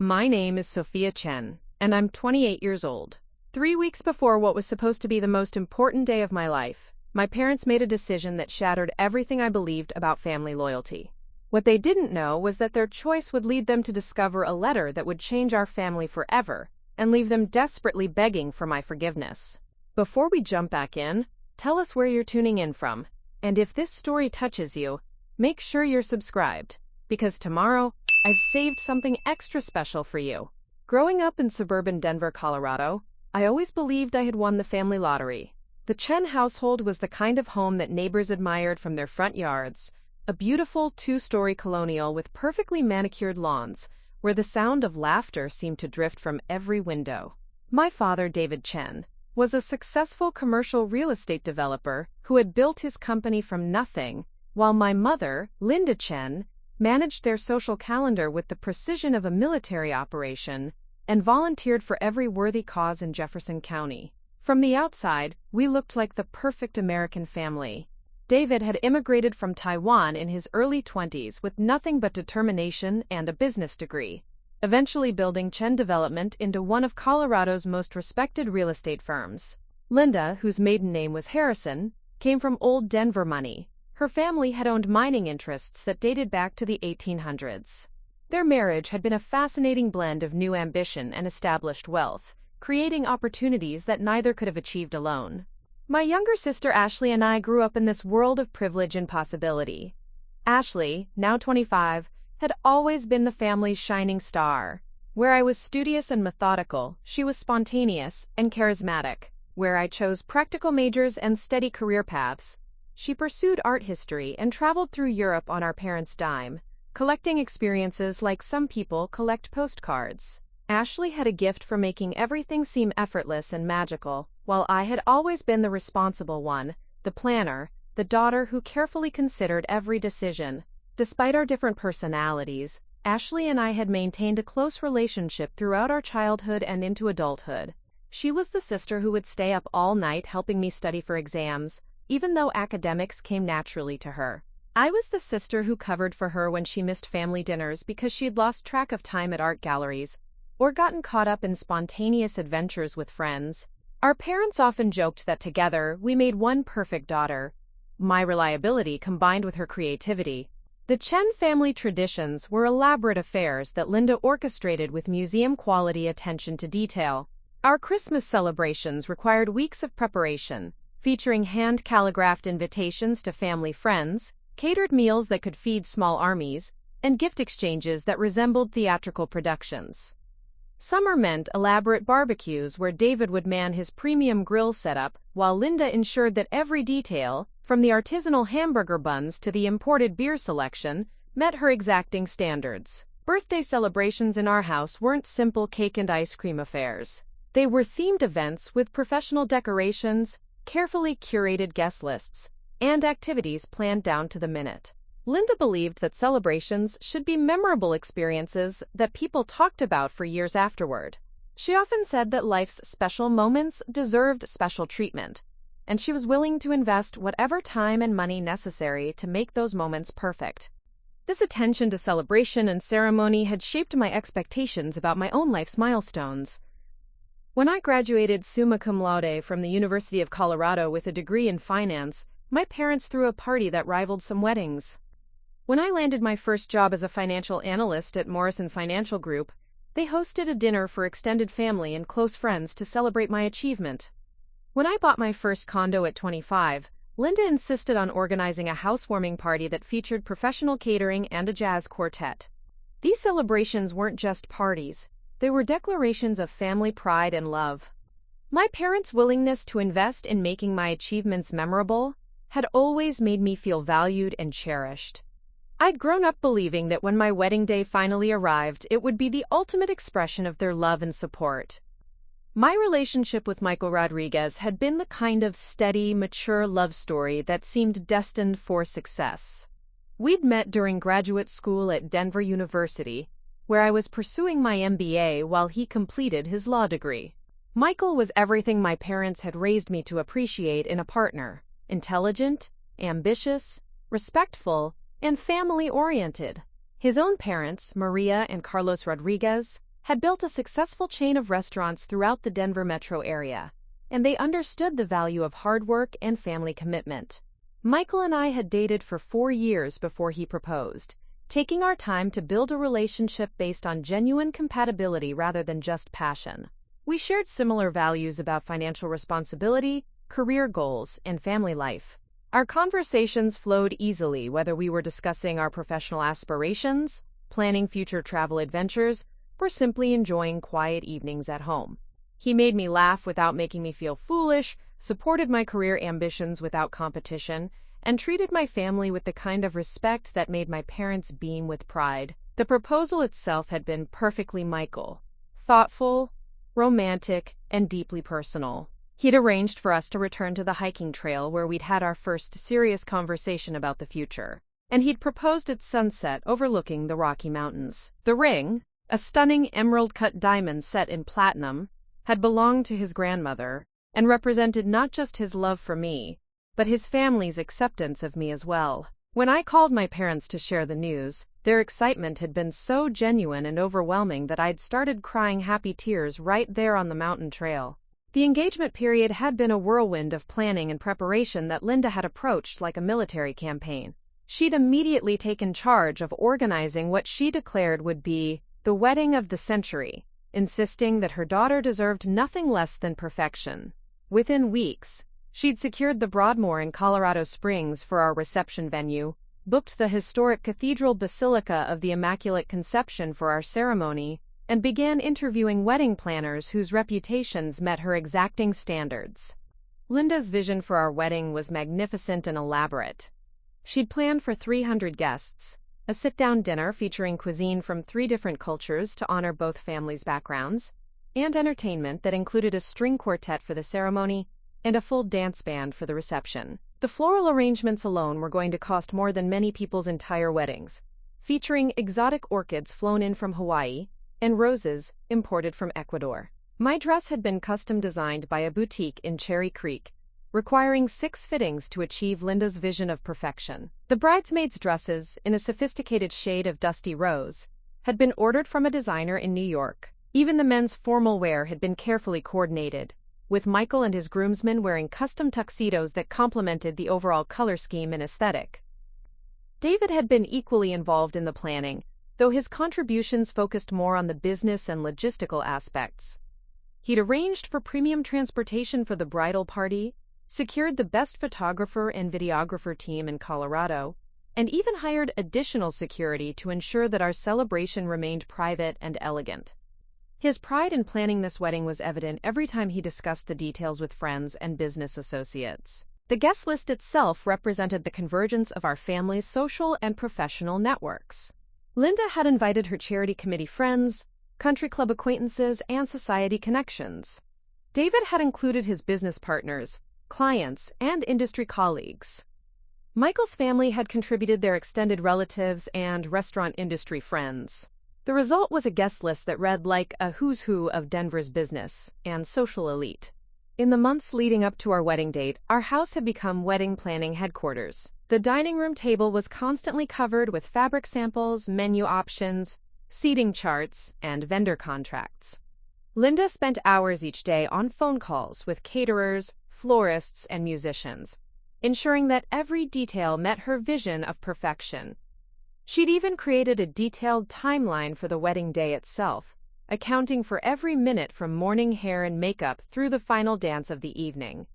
My name is Sophia Chen, and I'm 28 years old. 3 weeks before what was supposed to be the most important day of my life, my parents made a decision that shattered everything I believed about family loyalty. What they didn't know was that their choice would lead them to discover a letter that would change our family forever and leave them desperately begging for my forgiveness. Before we jump back in, tell us where you're tuning in from, and if this story touches you, make sure you're subscribed, because tomorrow, I've saved something extra special for you. Growing up in suburban Denver, Colorado, I always believed I had won the family lottery. The Chen household was the kind of home that neighbors admired from their front yards, a beautiful 2-story colonial with perfectly manicured lawns, where the sound of laughter seemed to drift from every window. My father, David Chen, was a successful commercial real estate developer who had built his company from nothing, while my mother, Linda Chen, managed their social calendar with the precision of a military operation and volunteered for every worthy cause in Jefferson County. From the outside, we looked like the perfect American family. David had immigrated from Taiwan in his early 20s with nothing but determination and a business degree, eventually building Chen Development into one of Colorado's most respected real estate firms. Linda, whose maiden name was Harrison, came from old Denver money. Her family had owned mining interests that dated back to the 1800s. Their marriage had been a fascinating blend of new ambition and established wealth, creating opportunities that neither could have achieved alone. My younger sister Ashley and I grew up in this world of privilege and possibility. Ashley, now 25, had always been the family's shining star. Where I was studious and methodical, she was spontaneous and charismatic. Where I chose practical majors and steady career paths, she pursued art history and traveled through Europe on our parents' dime, collecting experiences like some people collect postcards. Ashley had a gift for making everything seem effortless and magical, while I had always been the responsible one, the planner, the daughter who carefully considered every decision. Despite our different personalities, Ashley and I had maintained a close relationship throughout our childhood and into adulthood. She was the sister who would stay up all night helping me study for exams, even though academics came naturally to her. I was the sister who covered for her when she missed family dinners because she'd lost track of time at art galleries, or gotten caught up in spontaneous adventures with friends. Our parents often joked that together we made one perfect daughter, my reliability combined with her creativity. The Chen family traditions were elaborate affairs that Linda orchestrated with museum-quality attention to detail. Our Christmas celebrations required weeks of preparation, featuring hand-calligraphed invitations to family friends, catered meals that could feed small armies, and gift exchanges that resembled theatrical productions. Summer meant elaborate barbecues where David would man his premium grill setup, while Linda ensured that every detail, from the artisanal hamburger buns to the imported beer selection, met her exacting standards. Birthday celebrations in our house weren't simple cake and ice cream affairs. They were themed events with professional decorations, carefully curated guest lists, and activities planned down to the minute. Linda believed that celebrations should be memorable experiences that people talked about for years afterward. She often said that life's special moments deserved special treatment, and she was willing to invest whatever time and money necessary to make those moments perfect. This attention to celebration and ceremony had shaped my expectations about my own life's milestones. When I graduated summa cum laude from the University of Colorado with a degree in finance, my parents threw a party that rivaled some weddings. When I landed my first job as a financial analyst at Morrison Financial Group, they hosted a dinner for extended family and close friends to celebrate my achievement. When I bought my first condo at 25, Linda insisted on organizing a housewarming party that featured professional catering and a jazz quartet. These celebrations weren't just parties. They were declarations of family pride and love. My parents' willingness to invest in making my achievements memorable had always made me feel valued and cherished. I'd grown up believing that when my wedding day finally arrived, it would be the ultimate expression of their love and support. My relationship with Michael Rodriguez had been the kind of steady, mature love story that seemed destined for success. We'd met during graduate school at Denver University, where I was pursuing my MBA while he completed his law degree. Michael was everything my parents had raised me to appreciate in a partner: intelligent, ambitious, respectful, and family-oriented. His own parents, Maria and Carlos Rodriguez, had built a successful chain of restaurants throughout the Denver metro area, and they understood the value of hard work and family commitment. Michael and I had dated for 4 years before he proposed, taking our time to build a relationship based on genuine compatibility rather than just passion. We shared similar values about financial responsibility, career goals, and family life. Our conversations flowed easily, whether we were discussing our professional aspirations, planning future travel adventures, or simply enjoying quiet evenings at home. He made me laugh without making me feel foolish, supported my career ambitions without competition, and treated my family with the kind of respect that made my parents beam with pride. The proposal itself had been perfectly Michael, thoughtful, romantic, and deeply personal. He'd arranged for us to return to the hiking trail where we'd had our first serious conversation about the future, and he'd proposed at sunset overlooking the Rocky Mountains. The ring, a stunning emerald-cut diamond set in platinum, had belonged to his grandmother and represented not just his love for me, but his family's acceptance of me as well. When I called my parents to share the news, their excitement had been so genuine and overwhelming that I'd started crying happy tears right there on the mountain trail. The engagement period had been a whirlwind of planning and preparation that Linda had approached like a military campaign. She'd immediately taken charge of organizing what she declared would be the wedding of the century, insisting that her daughter deserved nothing less than perfection. Within weeks, she'd secured the Broadmoor in Colorado Springs for our reception venue, booked the historic Cathedral Basilica of the Immaculate Conception for our ceremony, and began interviewing wedding planners whose reputations met her exacting standards. Linda's vision for our wedding was magnificent and elaborate. She'd planned for 300 guests, a sit-down dinner featuring cuisine from 3 different cultures to honor both families' backgrounds, and entertainment that included a string quartet for the ceremony and a full dance band for the reception. The floral arrangements alone were going to cost more than many people's entire weddings, featuring exotic orchids flown in from Hawaii and roses imported from Ecuador. My dress had been custom designed by a boutique in Cherry Creek, requiring 6 fittings to achieve Linda's vision of perfection. The bridesmaids' dresses, in a sophisticated shade of dusty rose, had been ordered from a designer in New York. Even the men's formal wear had been carefully coordinated, with Michael and his groomsmen wearing custom tuxedos that complemented the overall color scheme and aesthetic. David had been equally involved in the planning, though his contributions focused more on the business and logistical aspects. He'd arranged for premium transportation for the bridal party, secured the best photographer and videographer team in Colorado, and even hired additional security to ensure that our celebration remained private and elegant. His pride in planning this wedding was evident every time he discussed the details with friends and business associates. The guest list itself represented the convergence of our family's social and professional networks. Linda had invited her charity committee friends, country club acquaintances, and society connections. David had included his business partners, clients, and industry colleagues. Michael's family had contributed their extended relatives and restaurant industry friends. The result was a guest list that read like a who's who of Denver's business and social elite. In the months leading up to our wedding date, our house had become wedding planning headquarters. The dining room table was constantly covered with fabric samples, menu options, seating charts, and vendor contracts. Linda spent hours each day on phone calls with caterers, florists, and musicians, ensuring that every detail met her vision of perfection. She'd even created a detailed timeline for the wedding day itself, accounting for every minute from morning hair and makeup through the final dance of the evening.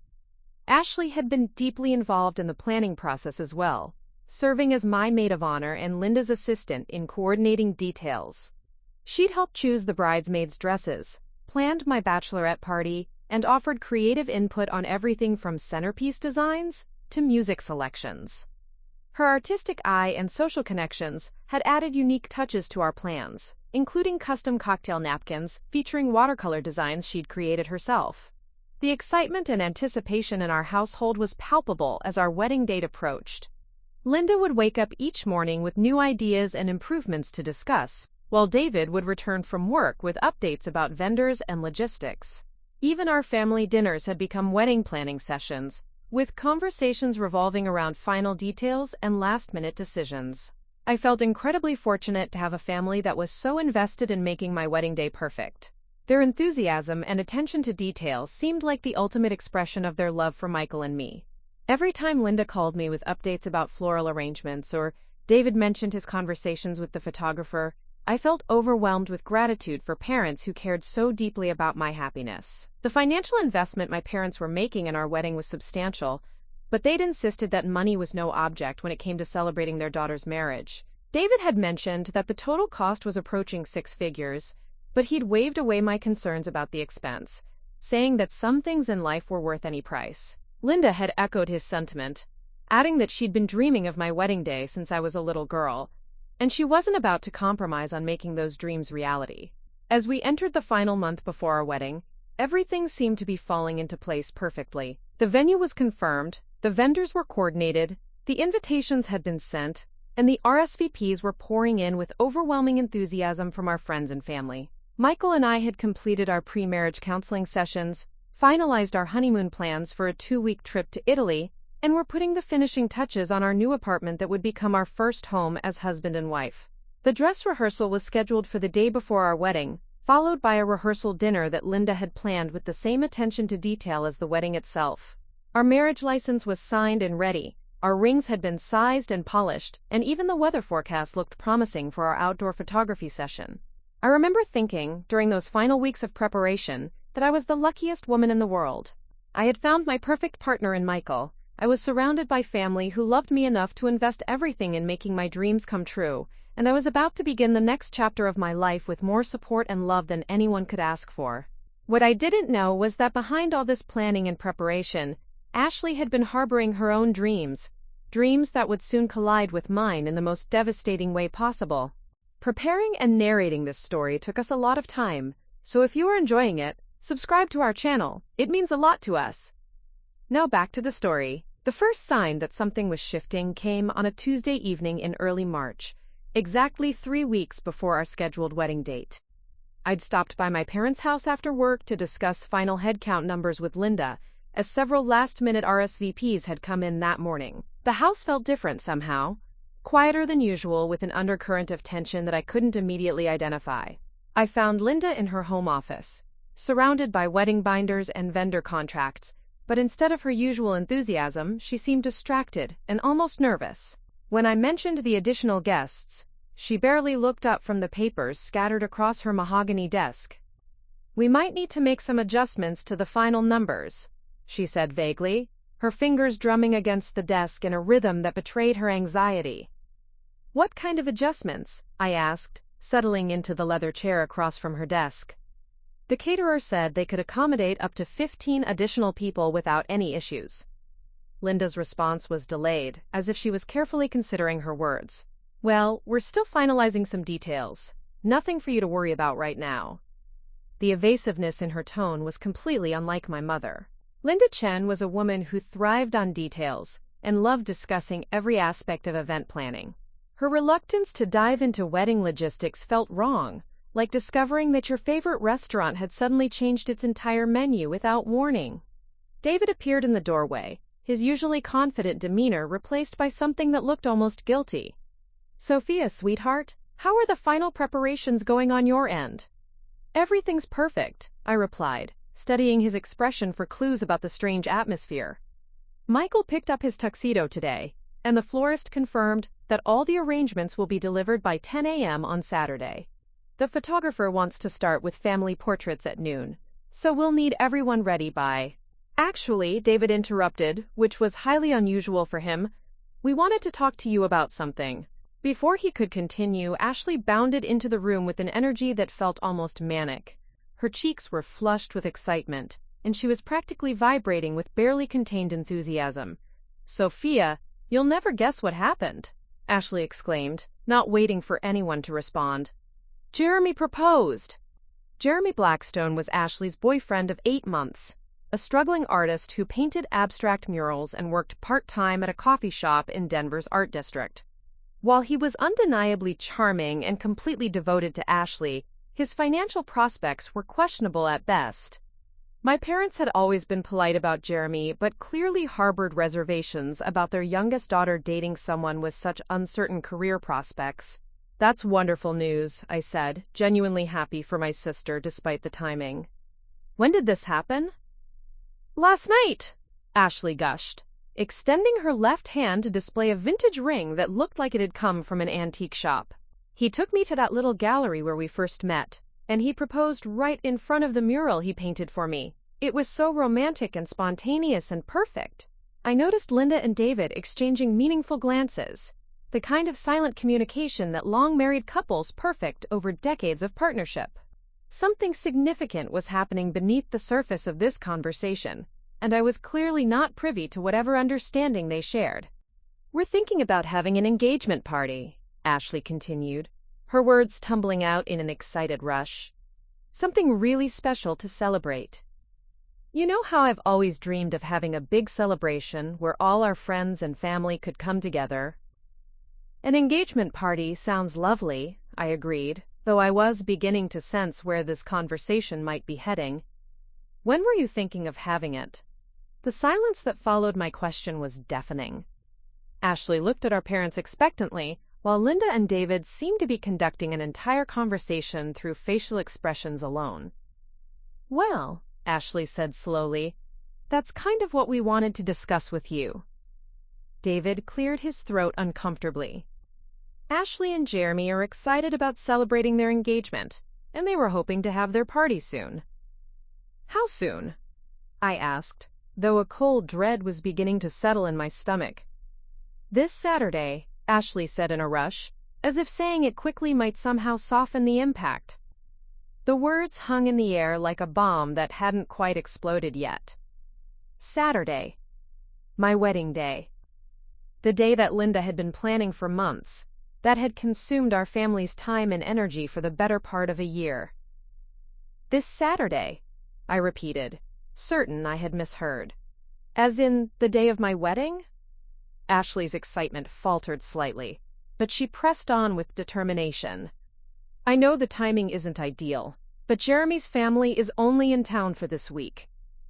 Ashley had been deeply involved in the planning process as well, serving as my maid of honor and Linda's assistant in coordinating details. She'd helped choose the bridesmaids' dresses, planned my bachelorette party, and offered creative input on everything from centerpiece designs to music selections. Her artistic eye and social connections had added unique touches to our plans, including custom cocktail napkins featuring watercolor designs she'd created herself. The excitement and anticipation in our household was palpable as our wedding date approached. Linda would wake up each morning with new ideas and improvements to discuss, while David would return from work with updates about vendors and logistics. Even our family dinners had become wedding planning sessions, with conversations revolving around final details and last-minute decisions. I felt incredibly fortunate to have a family that was so invested in making my wedding day perfect. Their enthusiasm and attention to detail seemed like the ultimate expression of their love for Michael and me. Every time Linda called me with updates about floral arrangements or David mentioned his conversations with the photographer, I felt overwhelmed with gratitude for parents who cared so deeply about my happiness. The financial investment my parents were making in our wedding was substantial, but they'd insisted that money was no object when it came to celebrating their daughter's marriage. David had mentioned that the total cost was approaching 6 figures, but he'd waved away my concerns about the expense, saying that some things in life were worth any price. Linda had echoed his sentiment, adding that she'd been dreaming of my wedding day since I was a little girl, and she wasn't about to compromise on making those dreams reality. As we entered the final month before our wedding, everything seemed to be falling into place perfectly. The venue was confirmed, the vendors were coordinated, the invitations had been sent, and the RSVPs were pouring in with overwhelming enthusiasm from our friends and family. Michael and I had completed our pre-marriage counseling sessions, finalized our honeymoon plans for a 2-week trip to Italy, and were putting the finishing touches on our new apartment that would become our first home as husband and wife. The dress rehearsal was scheduled for the day before our wedding, followed by a rehearsal dinner that Linda had planned with the same attention to detail as the wedding itself. Our marriage license was signed and ready, our rings had been sized and polished, and even the weather forecast looked promising for our outdoor photography session. I remember thinking, during those final weeks of preparation, that I was the luckiest woman in the world. I had found my perfect partner in Michael. I was surrounded by family who loved me enough to invest everything in making my dreams come true, and I was about to begin the next chapter of my life with more support and love than anyone could ask for. What I didn't know was that behind all this planning and preparation, Ashley had been harboring her own dreams that would soon collide with mine in the most devastating way possible. Preparing and narrating this story took us a lot of time, so if you are enjoying it, subscribe to our channel, it means a lot to us. Now back to the story. The first sign that something was shifting came on a Tuesday evening in early March, exactly 3 weeks before our scheduled wedding date. I'd stopped by my parents' house after work to discuss final headcount numbers with Linda, as several last-minute RSVPs had come in that morning. The house felt different somehow, quieter than usual with an undercurrent of tension that I couldn't immediately identify. I found Linda in her home office, surrounded by wedding binders and vendor contracts, but instead of her usual enthusiasm, she seemed distracted and almost nervous. When I mentioned the additional guests, she barely looked up from the papers scattered across her mahogany desk. "We might need to make some adjustments to the final numbers," she said vaguely, her fingers drumming against the desk in a rhythm that betrayed her anxiety. "What kind of adjustments?" I asked, settling into the leather chair across from her desk. The caterer said they could accommodate up to 15 additional people without any issues. Linda's response was delayed, as if she was carefully considering her words. "Well, we're still finalizing some details. Nothing for you to worry about right now." The evasiveness in her tone was completely unlike my mother. Linda Chen was a woman who thrived on details and loved discussing every aspect of event planning. Her reluctance to dive into wedding logistics felt wrong, like discovering that your favorite restaurant had suddenly changed its entire menu without warning. David appeared in the doorway, his usually confident demeanor replaced by something that looked almost guilty. "Sophia, sweetheart, how are the final preparations going on your end?" "Everything's perfect," I replied, studying his expression for clues about the strange atmosphere. "Michael picked up his tuxedo today, and the florist confirmed that all the arrangements will be delivered by 10 a.m. on Saturday. The photographer wants to start with family portraits at noon, so we'll need everyone ready by—" "Actually," David interrupted, which was highly unusual for him, "we wanted to talk to you about something." Before he could continue, Ashley bounded into the room with an energy that felt almost manic. Her cheeks were flushed with excitement, and she was practically vibrating with barely contained enthusiasm. "Sophia, you'll never guess what happened," Ashley exclaimed, not waiting for anyone to respond. "Jeremy proposed." Jeremy Blackstone was Ashley's boyfriend of 8 months, a struggling artist who painted abstract murals and worked part-time at a coffee shop in Denver's art district. While he was undeniably charming and completely devoted to Ashley, his financial prospects were questionable at best. My parents had always been polite about Jeremy, but clearly harbored reservations about their youngest daughter dating someone with such uncertain career prospects. "That's wonderful news," I said, genuinely happy for my sister despite the timing. "When did this happen?" "Last night," Ashley gushed, extending her left hand to display a vintage ring that looked like it had come from an antique shop. "He took me to that little gallery where we first met, and he proposed right in front of the mural he painted for me. It was so romantic and spontaneous and perfect. I noticed Linda and David exchanging meaningful glances, the kind of silent communication that long-married couples perfect over decades of partnership. Something significant was happening beneath the surface of this conversation, and I was clearly not privy to whatever understanding they shared. We're thinking about having an engagement party," Ashley continued, her words tumbling out in an excited rush. "Something really special to celebrate. You know how I've always dreamed of having a big celebration where all our friends and family could come together?" "An engagement party sounds lovely," I agreed, though I was beginning to sense where this conversation might be heading. "When were you thinking of having it?" The silence that followed my question was deafening. Ashley looked at our parents expectantly, while Linda and David seemed to be conducting an entire conversation through facial expressions alone. "Well," Ashley said slowly, "that's kind of what we wanted to discuss with you." David cleared his throat uncomfortably. Ashley and Jeremy are excited about celebrating their engagement, and they were hoping to have their party soon. "How soon?" I asked, though a cold dread was beginning to settle in my stomach. "This Saturday," Ashley said in a rush, as if saying it quickly might somehow soften the impact. The words hung in the air like a bomb that hadn't quite exploded yet. Saturday. My wedding day. The day that Linda had been planning for months, that had consumed our family's time and energy for the better part of a year. "This Saturday," I repeated, certain I had misheard. "As in, the day of my wedding?" Ashley's excitement faltered slightly, but she pressed on with determination. "I know the timing isn't ideal, but Jeremy's family is only in town for this week.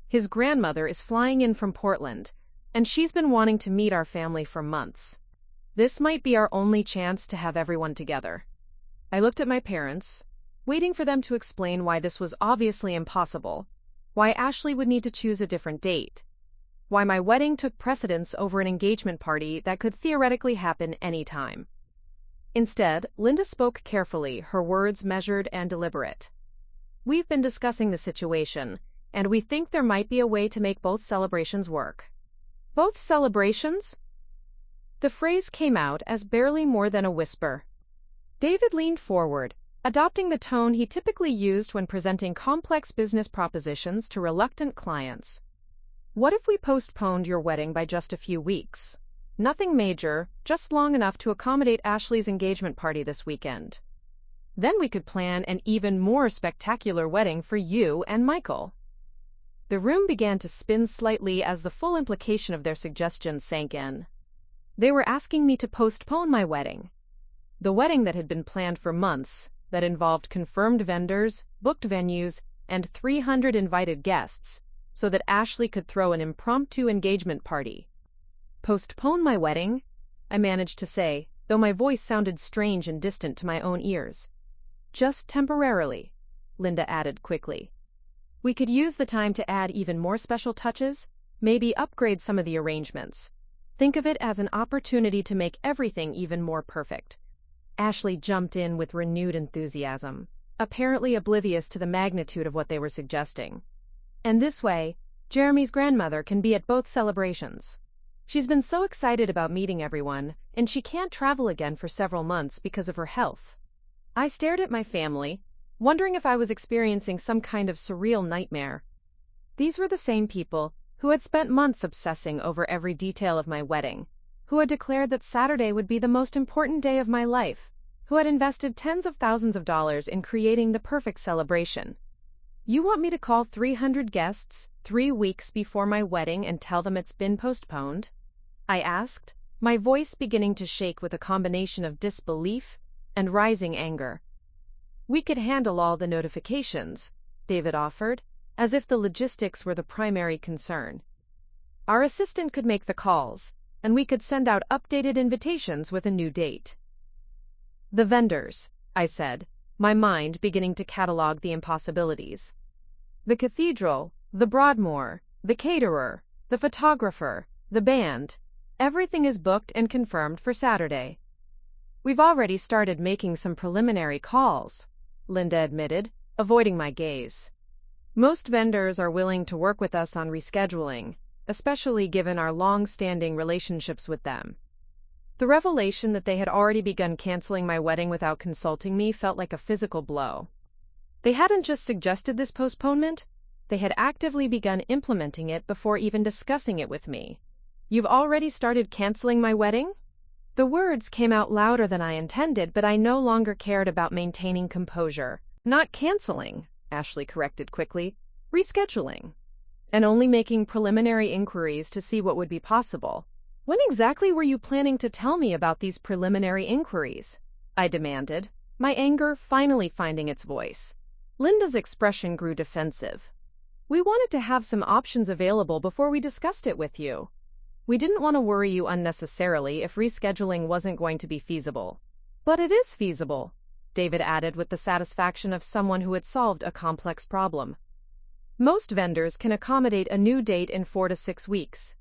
His grandmother is flying in from Portland, and she's been wanting to meet our family for months. This might be our only chance to have everyone together." I looked at my parents, waiting for them to explain why this was obviously impossible, why Ashley would need to choose a different date, why my wedding took precedence over an engagement party that could theoretically happen any time. Instead, Linda spoke carefully, her words measured and deliberate. "We've been discussing the situation, and we think there might be a way to make both celebrations work." "Both celebrations?" The phrase came out as barely more than a whisper. David leaned forward, adopting the tone he typically used when presenting complex business propositions to reluctant clients. "What if we postponed your wedding by just a few weeks? Nothing major, just long enough to accommodate Ashley's engagement party this weekend. Then we could plan an even more spectacular wedding for you and Michael." The room began to spin slightly as the full implication of their suggestion sank in. They were asking me to postpone my wedding. The wedding that had been planned for months, that involved confirmed vendors, booked venues, and 300 invited guests, so that Ashley could throw an impromptu engagement party. "Postpone my wedding?" I managed to say, though my voice sounded strange and distant to my own ears. "Just temporarily," Linda added quickly. "We could use the time to add even more special touches, maybe upgrade some of the arrangements. Think of it as an opportunity to make everything even more perfect." Ashley jumped in with renewed enthusiasm, apparently oblivious to the magnitude of what they were suggesting. "And this way, Jeremy's grandmother can be at both celebrations. She's been so excited about meeting everyone, and she can't travel again for several months because of her health." I stared at my family, wondering if I was experiencing some kind of surreal nightmare. These were the same people who had spent months obsessing over every detail of my wedding, who had declared that Saturday would be the most important day of my life, who had invested tens of thousands of dollars in creating the perfect celebration. "You want me to call 300 guests 3 weeks before my wedding and tell them it's been postponed?" I asked, my voice beginning to shake with a combination of disbelief and rising anger. "We could handle all the notifications," David offered, as if the logistics were the primary concern. Our assistant could make the calls, and we could send out updated invitations with a new date. The vendors, I said, my mind beginning to catalog the impossibilities. The cathedral, the Broadmoor, the caterer, the photographer, the band, everything is booked and confirmed for Saturday. We've already started making some preliminary calls, Linda admitted, avoiding my gaze. Most vendors are willing to work with us on rescheduling, especially given our long-standing relationships with them. The revelation that they had already begun canceling my wedding without consulting me felt like a physical blow. They hadn't just suggested this postponement, they had actively begun implementing it before even discussing it with me. "You've already started canceling my wedding?" The words came out louder than I intended, but I no longer cared about maintaining composure. "Not canceling," Ashley corrected quickly, "rescheduling. And only making preliminary inquiries to see what would be possible." "When exactly were you planning to tell me about these preliminary inquiries?" I demanded, my anger finally finding its voice. Linda's expression grew defensive. "We wanted to have some options available before we discussed it with you. We didn't want to worry you unnecessarily if rescheduling wasn't going to be feasible." "But it is feasible," David added with the satisfaction of someone who had solved a complex problem. "Most vendors can accommodate a new date in 4 to 6 weeks.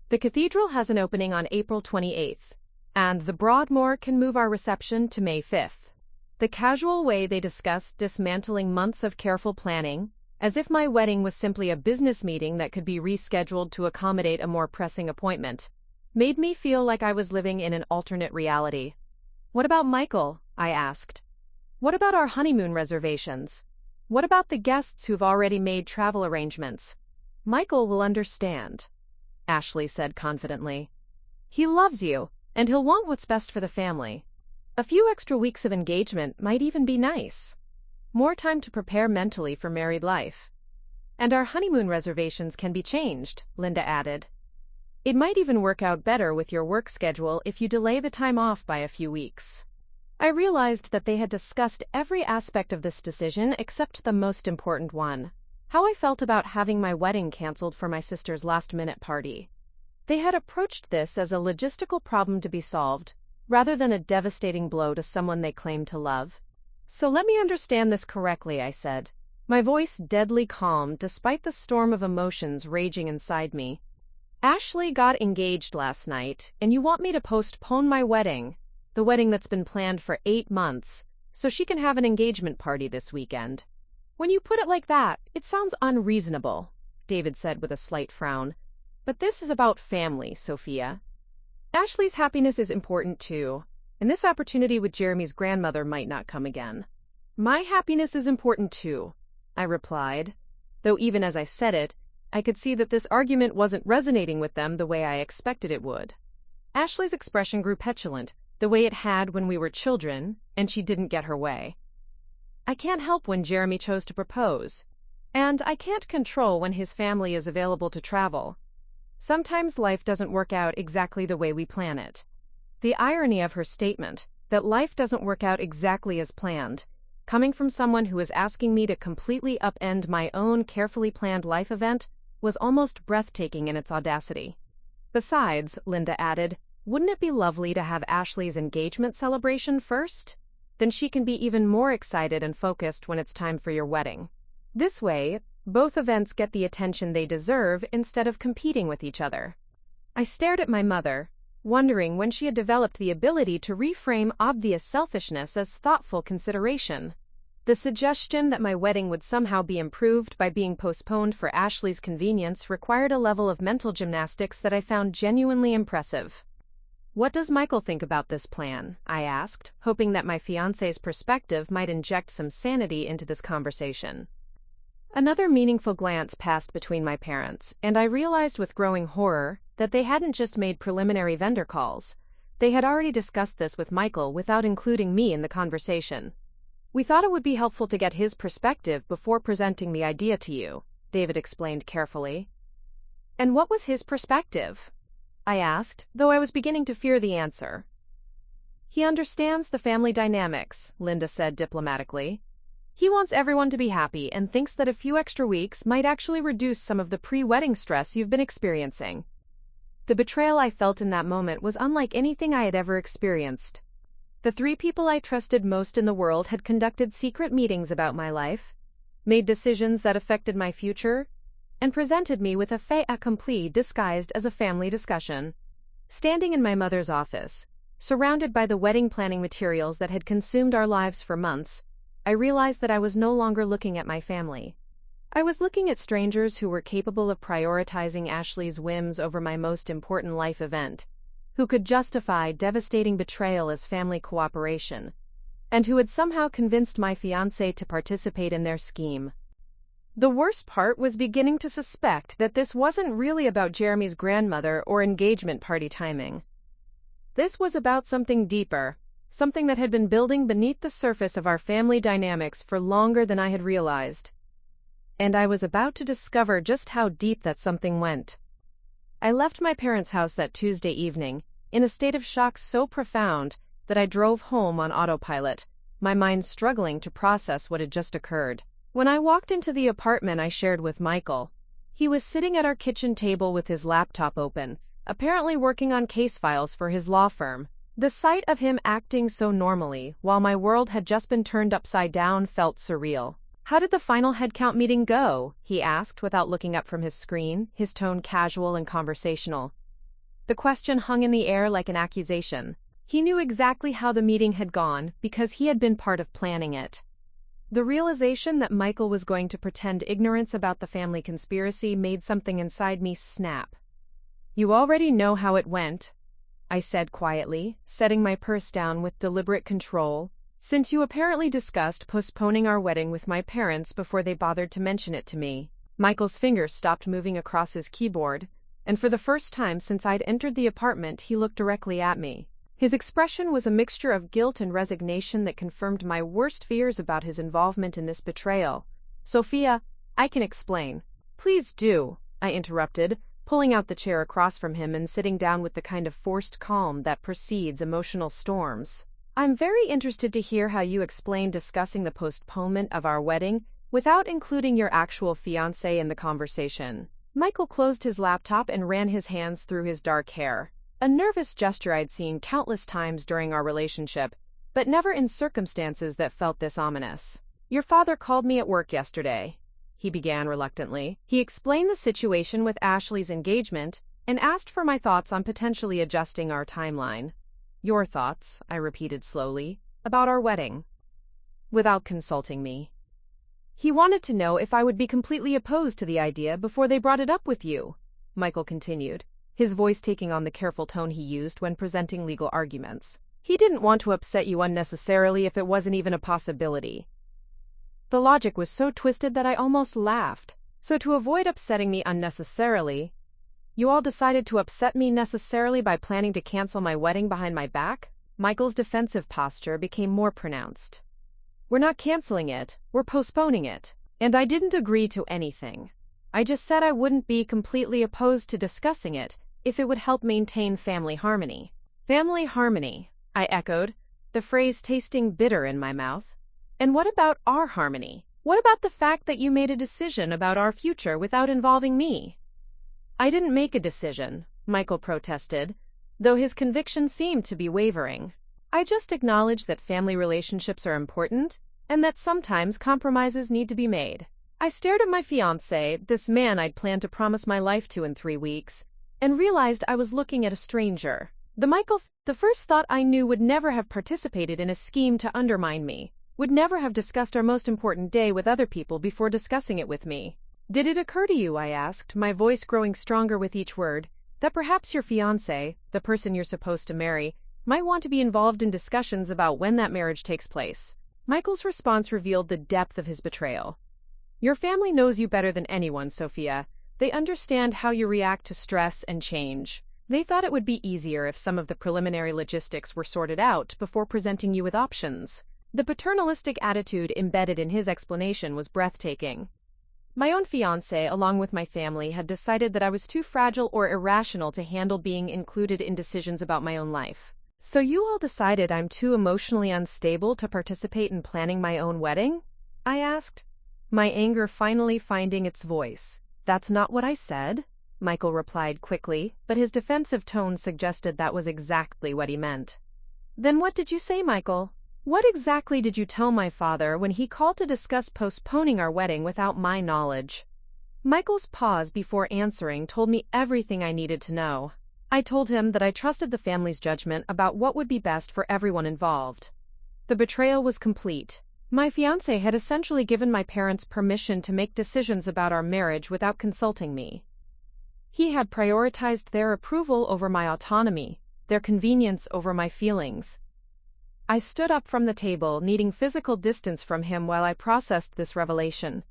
The cathedral has an opening on April 28th, and the Broadmoor can move our reception to May 5th. The casual way they discussed dismantling months of careful planning, as if my wedding was simply a business meeting that could be rescheduled to accommodate a more pressing appointment, made me feel like I was living in an alternate reality. "What about Michael?" I asked. "What about our honeymoon reservations? What about the guests who've already made travel arrangements?" "Michael will understand," Ashley said confidently. "He loves you, and he'll want what's best for the family. A few extra weeks of engagement might even be nice. More time to prepare mentally for married life. And our honeymoon reservations can be changed," Linda added. "It might even work out better with your work schedule if you delay the time off by a few weeks." I realized that they had discussed every aspect of this decision except the most important one: how I felt about having my wedding canceled for my sister's last-minute party. They had approached this as a logistical problem to be solved, rather than a devastating blow to someone they claimed to love. "So let me understand this correctly," I said, my voice deadly calm despite the storm of emotions raging inside me. "Ashley got engaged last night, and you want me to postpone my wedding, the wedding that's been planned for 8 months, so she can have an engagement party this weekend. When you put it like that, it sounds unreasonable," David said with a slight frown. "But this is about family, Sophia. Ashley's happiness is important too, and this opportunity with Jeremy's grandmother might not come again." "My happiness is important too," I replied, though even as I said it, I could see that this argument wasn't resonating with them the way I expected it would. Ashley's expression grew petulant, the way it had when we were children, and she didn't get her way. "I can't help when Jeremy chose to propose, and I can't control when his family is available to travel. Sometimes life doesn't work out exactly the way we plan it." The irony of her statement, that life doesn't work out exactly as planned, coming from someone who was asking me to completely upend my own carefully planned life event, was almost breathtaking in its audacity. "Besides," Linda added, "wouldn't it be lovely to have Ashley's engagement celebration first? Then she can be even more excited and focused when it's time for your wedding. This way, both events get the attention they deserve instead of competing with each other." I stared at my mother, wondering when she had developed the ability to reframe obvious selfishness as thoughtful consideration. The suggestion that my wedding would somehow be improved by being postponed for Ashley's convenience required a level of mental gymnastics that I found genuinely impressive. "What does Michael think about this plan?" I asked, hoping that my fiancé's perspective might inject some sanity into this conversation. Another meaningful glance passed between my parents, and I realized with growing horror that they hadn't just made preliminary vendor calls. They had already discussed this with Michael without including me in the conversation. "We thought it would be helpful to get his perspective before presenting the idea to you," David explained carefully. "And what was his perspective?" I asked, though I was beginning to fear the answer. "He understands the family dynamics," Linda said diplomatically. He wants everyone to be happy and thinks that a few extra weeks might actually reduce some of the pre-wedding stress you've been experiencing. The betrayal I felt in that moment was unlike anything I had ever experienced. The 3 people I trusted most in the world had conducted secret meetings about my life, made decisions that affected my future, and presented me with a fait accompli disguised as a family discussion. Standing in my mother's office, surrounded by the wedding planning materials that had consumed our lives for months, I realized that I was no longer looking at my family. I was looking at strangers who were capable of prioritizing Ashley's whims over my most important life event, who could justify devastating betrayal as family cooperation, and who had somehow convinced my fiancé to participate in their scheme. The worst part was beginning to suspect that this wasn't really about Jeremy's grandmother or engagement party timing. This was about something deeper, something that had been building beneath the surface of our family dynamics for longer than I had realized. And I was about to discover just how deep that something went. I left my parents' house that Tuesday evening, in a state of shock so profound that I drove home on autopilot, my mind struggling to process what had just occurred. When I walked into the apartment I shared with Michael, he was sitting at our kitchen table with his laptop open, apparently working on case files for his law firm. The sight of him acting so normally while my world had just been turned upside down felt surreal. "How did the final headcount meeting go?" he asked without looking up from his screen, his tone casual and conversational. The question hung in the air like an accusation. He knew exactly how the meeting had gone because he had been part of planning it. The realization that Michael was going to pretend ignorance about the family conspiracy made something inside me snap. "You already know how it went," I said quietly, setting my purse down with deliberate control, "since you apparently discussed postponing our wedding with my parents before they bothered to mention it to me." Michael's fingers stopped moving across his keyboard, and for the first time since I'd entered the apartment he looked directly at me. His expression was a mixture of guilt and resignation that confirmed my worst fears about his involvement in this betrayal. "Sophia, I can explain." "Please do," I interrupted, pulling out the chair across from him and sitting down with the kind of forced calm that precedes emotional storms. "I'm very interested to hear how you explain discussing the postponement of our wedding without including your actual fiancé in the conversation." Michael closed his laptop and ran his hands through his dark hair, a nervous gesture I'd seen countless times during our relationship, but never in circumstances that felt this ominous. "Your father called me at work yesterday," he began reluctantly. "He explained the situation with Ashley's engagement and asked for my thoughts on potentially adjusting our timeline." "Your thoughts," I repeated slowly, "about our wedding." "Without consulting me. He wanted to know if I would be completely opposed to the idea before they brought it up with you," Michael continued, his voice taking on the careful tone he used when presenting legal arguments. "He didn't want to upset you unnecessarily if it wasn't even a possibility." The logic was so twisted that I almost laughed. "So to avoid upsetting me unnecessarily, you all decided to upset me necessarily by planning to cancel my wedding behind my back?" Michael's defensive posture became more pronounced. "We're not canceling it, we're postponing it. And I didn't agree to anything. I just said I wouldn't be completely opposed to discussing it if it would help maintain family harmony." "Family harmony," I echoed, the phrase tasting bitter in my mouth. "And what about our harmony? What about the fact that you made a decision about our future without involving me?" "I didn't make a decision," Michael protested, though his conviction seemed to be wavering. "I just acknowledge that family relationships are important and that sometimes compromises need to be made." I stared at my fiancé, this man I'd planned to promise my life to in 3 weeks, and realized I was looking at a stranger. The first thought I knew would never have participated in a scheme to undermine me, would never have discussed our most important day with other people before discussing it with me. "Did it occur to you," I asked, my voice growing stronger with each word, "that perhaps your fiancé, the person you're supposed to marry, might want to be involved in discussions about when that marriage takes place?" Michael's response revealed the depth of his betrayal. "Your family knows you better than anyone, Sophia. They understand how you react to stress and change. They thought it would be easier if some of the preliminary logistics were sorted out before presenting you with options." The paternalistic attitude embedded in his explanation was breathtaking. My own fiancé, along with my family, had decided that I was too fragile or irrational to handle being included in decisions about my own life. "So you all decided I'm too emotionally unstable to participate in planning my own wedding?" I asked, my anger finally finding its voice. That's not what I said, Michael replied quickly, but his defensive tone suggested that was exactly what he meant. Then what did you say, Michael? What exactly did you tell my father when he called to discuss postponing our wedding without my knowledge? Michael's pause before answering told me everything I needed to know. I told him that I trusted the family's judgment about what would be best for everyone involved. The betrayal was complete. My fiancé had essentially given my parents permission to make decisions about our marriage without consulting me. He had prioritized their approval over my autonomy, their convenience over my feelings. I stood up from the table, needing physical distance from him while I processed this revelation.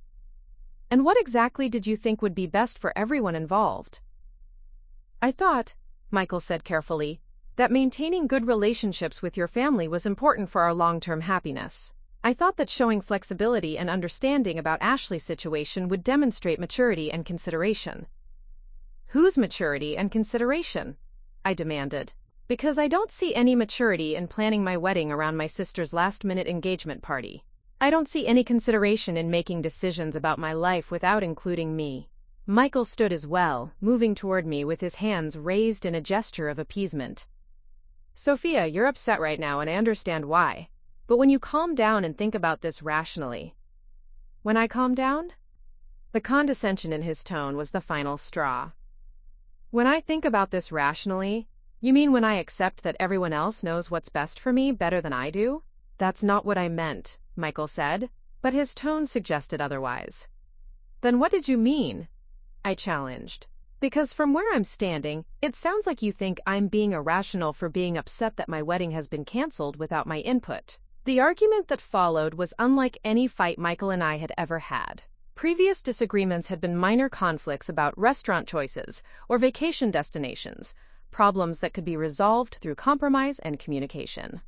And what exactly did you think would be best for everyone involved? I thought, Michael said carefully, that maintaining good relationships with your family was important for our long-term happiness. I thought that showing flexibility and understanding about Ashley's situation would demonstrate maturity and consideration. Whose maturity and consideration? I demanded. Because I don't see any maturity in planning my wedding around my sister's last-minute engagement party. I don't see any consideration in making decisions about my life without including me. Michael stood as well, moving toward me with his hands raised in a gesture of appeasement. Sophia, you're upset right now and I understand why. But when you calm down and think about this rationally. When I calm down? The condescension in his tone was the final straw. When I think about this rationally, you mean when I accept that everyone else knows what's best for me better than I do? That's not what I meant, Michael said, but his tone suggested otherwise. Then what did you mean? I challenged. Because from where I'm standing, it sounds like you think I'm being irrational for being upset that my wedding has been canceled without my input. The argument that followed was unlike any fight Michael and I had ever had. Previous disagreements had been minor conflicts about restaurant choices or vacation destinations, problems that could be resolved through compromise and communication.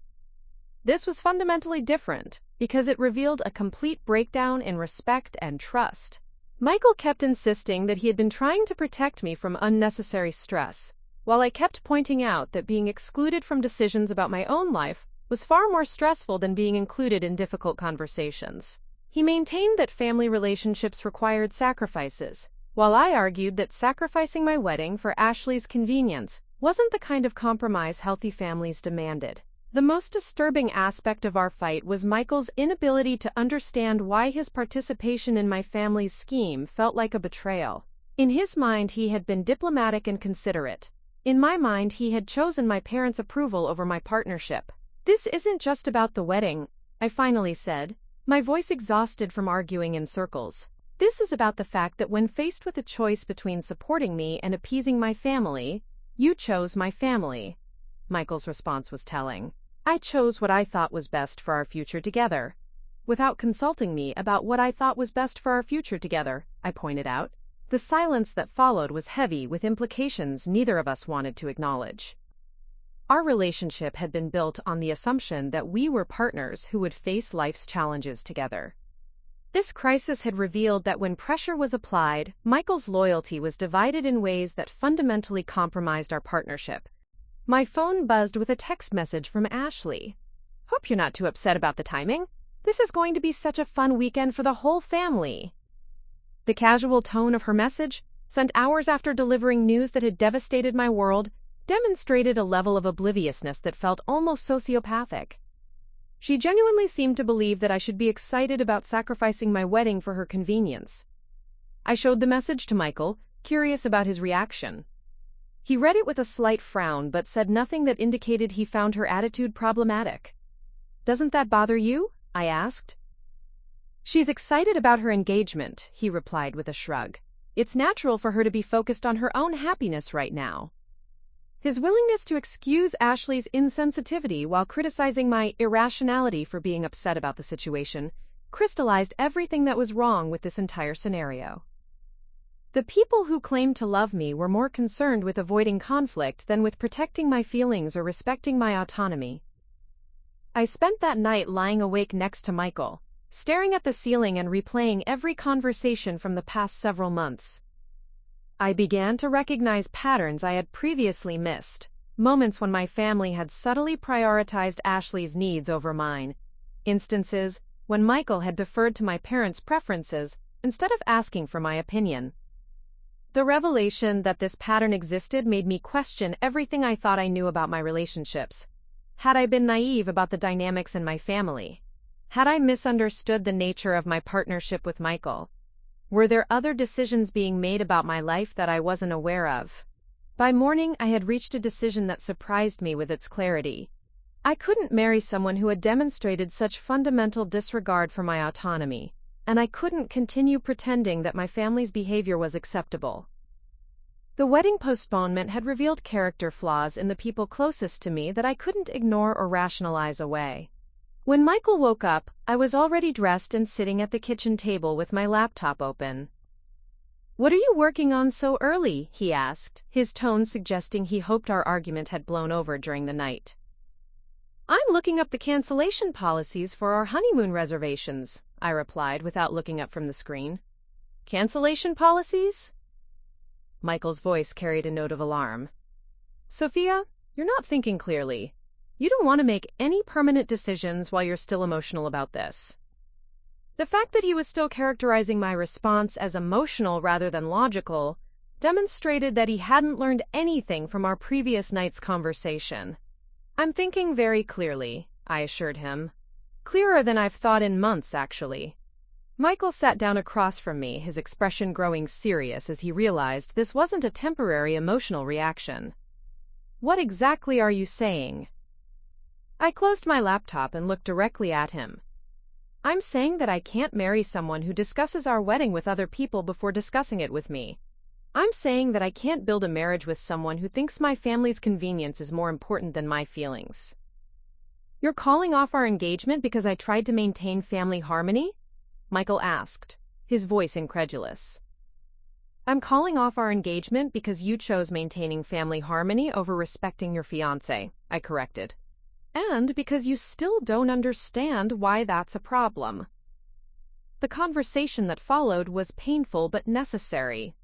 This was fundamentally different because it revealed a complete breakdown in respect and trust. Michael kept insisting that he had been trying to protect me from unnecessary stress, while I kept pointing out that being excluded from decisions about my own life was far more stressful than being included in difficult conversations. He maintained that family relationships required sacrifices, while I argued that sacrificing my wedding for Ashley's convenience wasn't the kind of compromise healthy families demanded. The most disturbing aspect of our fight was Michael's inability to understand why his participation in my family's scheme felt like a betrayal. In his mind, he had been diplomatic and considerate. In my mind, he had chosen my parents' approval over my partnership. This isn't just about the wedding, I finally said, my voice exhausted from arguing in circles. This is about the fact that when faced with a choice between supporting me and appeasing my family, you chose my family. Michael's response was telling. I chose what I thought was best for our future together. Without consulting me about what I thought was best for our future together, I pointed out. The silence that followed was heavy with implications neither of us wanted to acknowledge. Our relationship had been built on the assumption that we were partners who would face life's challenges together. This crisis had revealed that when pressure was applied, Michael's loyalty was divided in ways that fundamentally compromised our partnership. My phone buzzed with a text message from Ashley. Hope you're not too upset about the timing. This is going to be such a fun weekend for the whole family. The casual tone of her message, sent hours after delivering news that had devastated my world, demonstrated a level of obliviousness that felt almost sociopathic. She genuinely seemed to believe that I should be excited about sacrificing my wedding for her convenience. I showed the message to Michael, curious about his reaction. He read it with a slight frown but said nothing that indicated he found her attitude problematic. Doesn't that bother you? I asked. She's excited about her engagement, he replied with a shrug. It's natural for her to be focused on her own happiness right now. His willingness to excuse Ashley's insensitivity while criticizing my irrationality for being upset about the situation crystallized everything that was wrong with this entire scenario. The people who claimed to love me were more concerned with avoiding conflict than with protecting my feelings or respecting my autonomy. I spent that night lying awake next to Michael, staring at the ceiling and replaying every conversation from the past several months. I began to recognize patterns I had previously missed, moments when my family had subtly prioritized Ashley's needs over mine, instances when Michael had deferred to my parents' preferences instead of asking for my opinion. The revelation that this pattern existed made me question everything I thought I knew about my relationships. Had I been naive about the dynamics in my family? Had I misunderstood the nature of my partnership with Michael? Were there other decisions being made about my life that I wasn't aware of? By morning, I had reached a decision that surprised me with its clarity. I couldn't marry someone who had demonstrated such fundamental disregard for my autonomy, and I couldn't continue pretending that my family's behavior was acceptable. The wedding postponement had revealed character flaws in the people closest to me that I couldn't ignore or rationalize away. When Michael woke up, I was already dressed and sitting at the kitchen table with my laptop open. "What are you working on so early?" he asked, his tone suggesting he hoped our argument had blown over during the night. "I'm looking up the cancellation policies for our honeymoon reservations," I replied without looking up from the screen. "Cancellation policies?" Michael's voice carried a note of alarm. "Sophia, you're not thinking clearly. You don't want to make any permanent decisions while you're still emotional about this." The fact that he was still characterizing my response as emotional rather than logical demonstrated that he hadn't learned anything from our previous night's conversation. "I'm thinking very clearly," I assured him. "Clearer than I've thought in months, actually." Michael sat down across from me, his expression growing serious as he realized this wasn't a temporary emotional reaction. "What exactly are you saying?" I closed my laptop and looked directly at him. "I'm saying that I can't marry someone who discusses our wedding with other people before discussing it with me. I'm saying that I can't build a marriage with someone who thinks my family's convenience is more important than my feelings." "You're calling off our engagement because I tried to maintain family harmony?" Michael asked, his voice incredulous. "I'm calling off our engagement because you chose maintaining family harmony over respecting your fiancé," I corrected. "And because you still don't understand why that's a problem." The conversation that followed was painful but necessary.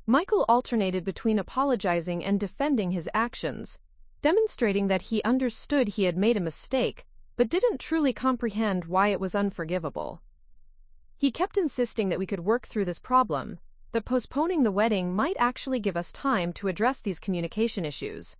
Michael alternated between apologizing and defending his actions, demonstrating that he understood he had made a mistake, but didn't truly comprehend why it was unforgivable. He kept insisting that we could work through this problem, that postponing the wedding might actually give us time to address these communication issues.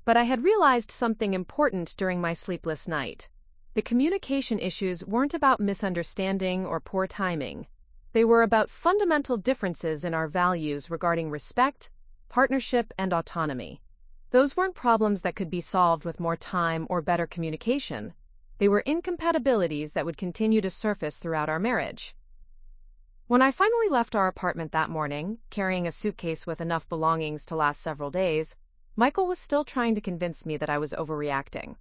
But I had realized something important during my sleepless night. The communication issues weren't about misunderstanding or poor timing. They were about fundamental differences in our values regarding respect, partnership, and autonomy. Those weren't problems that could be solved with more time or better communication. They were incompatibilities that would continue to surface throughout our marriage. When I finally left our apartment that morning, carrying a suitcase with enough belongings to last several days, Michael was still trying to convince me that I was overreacting.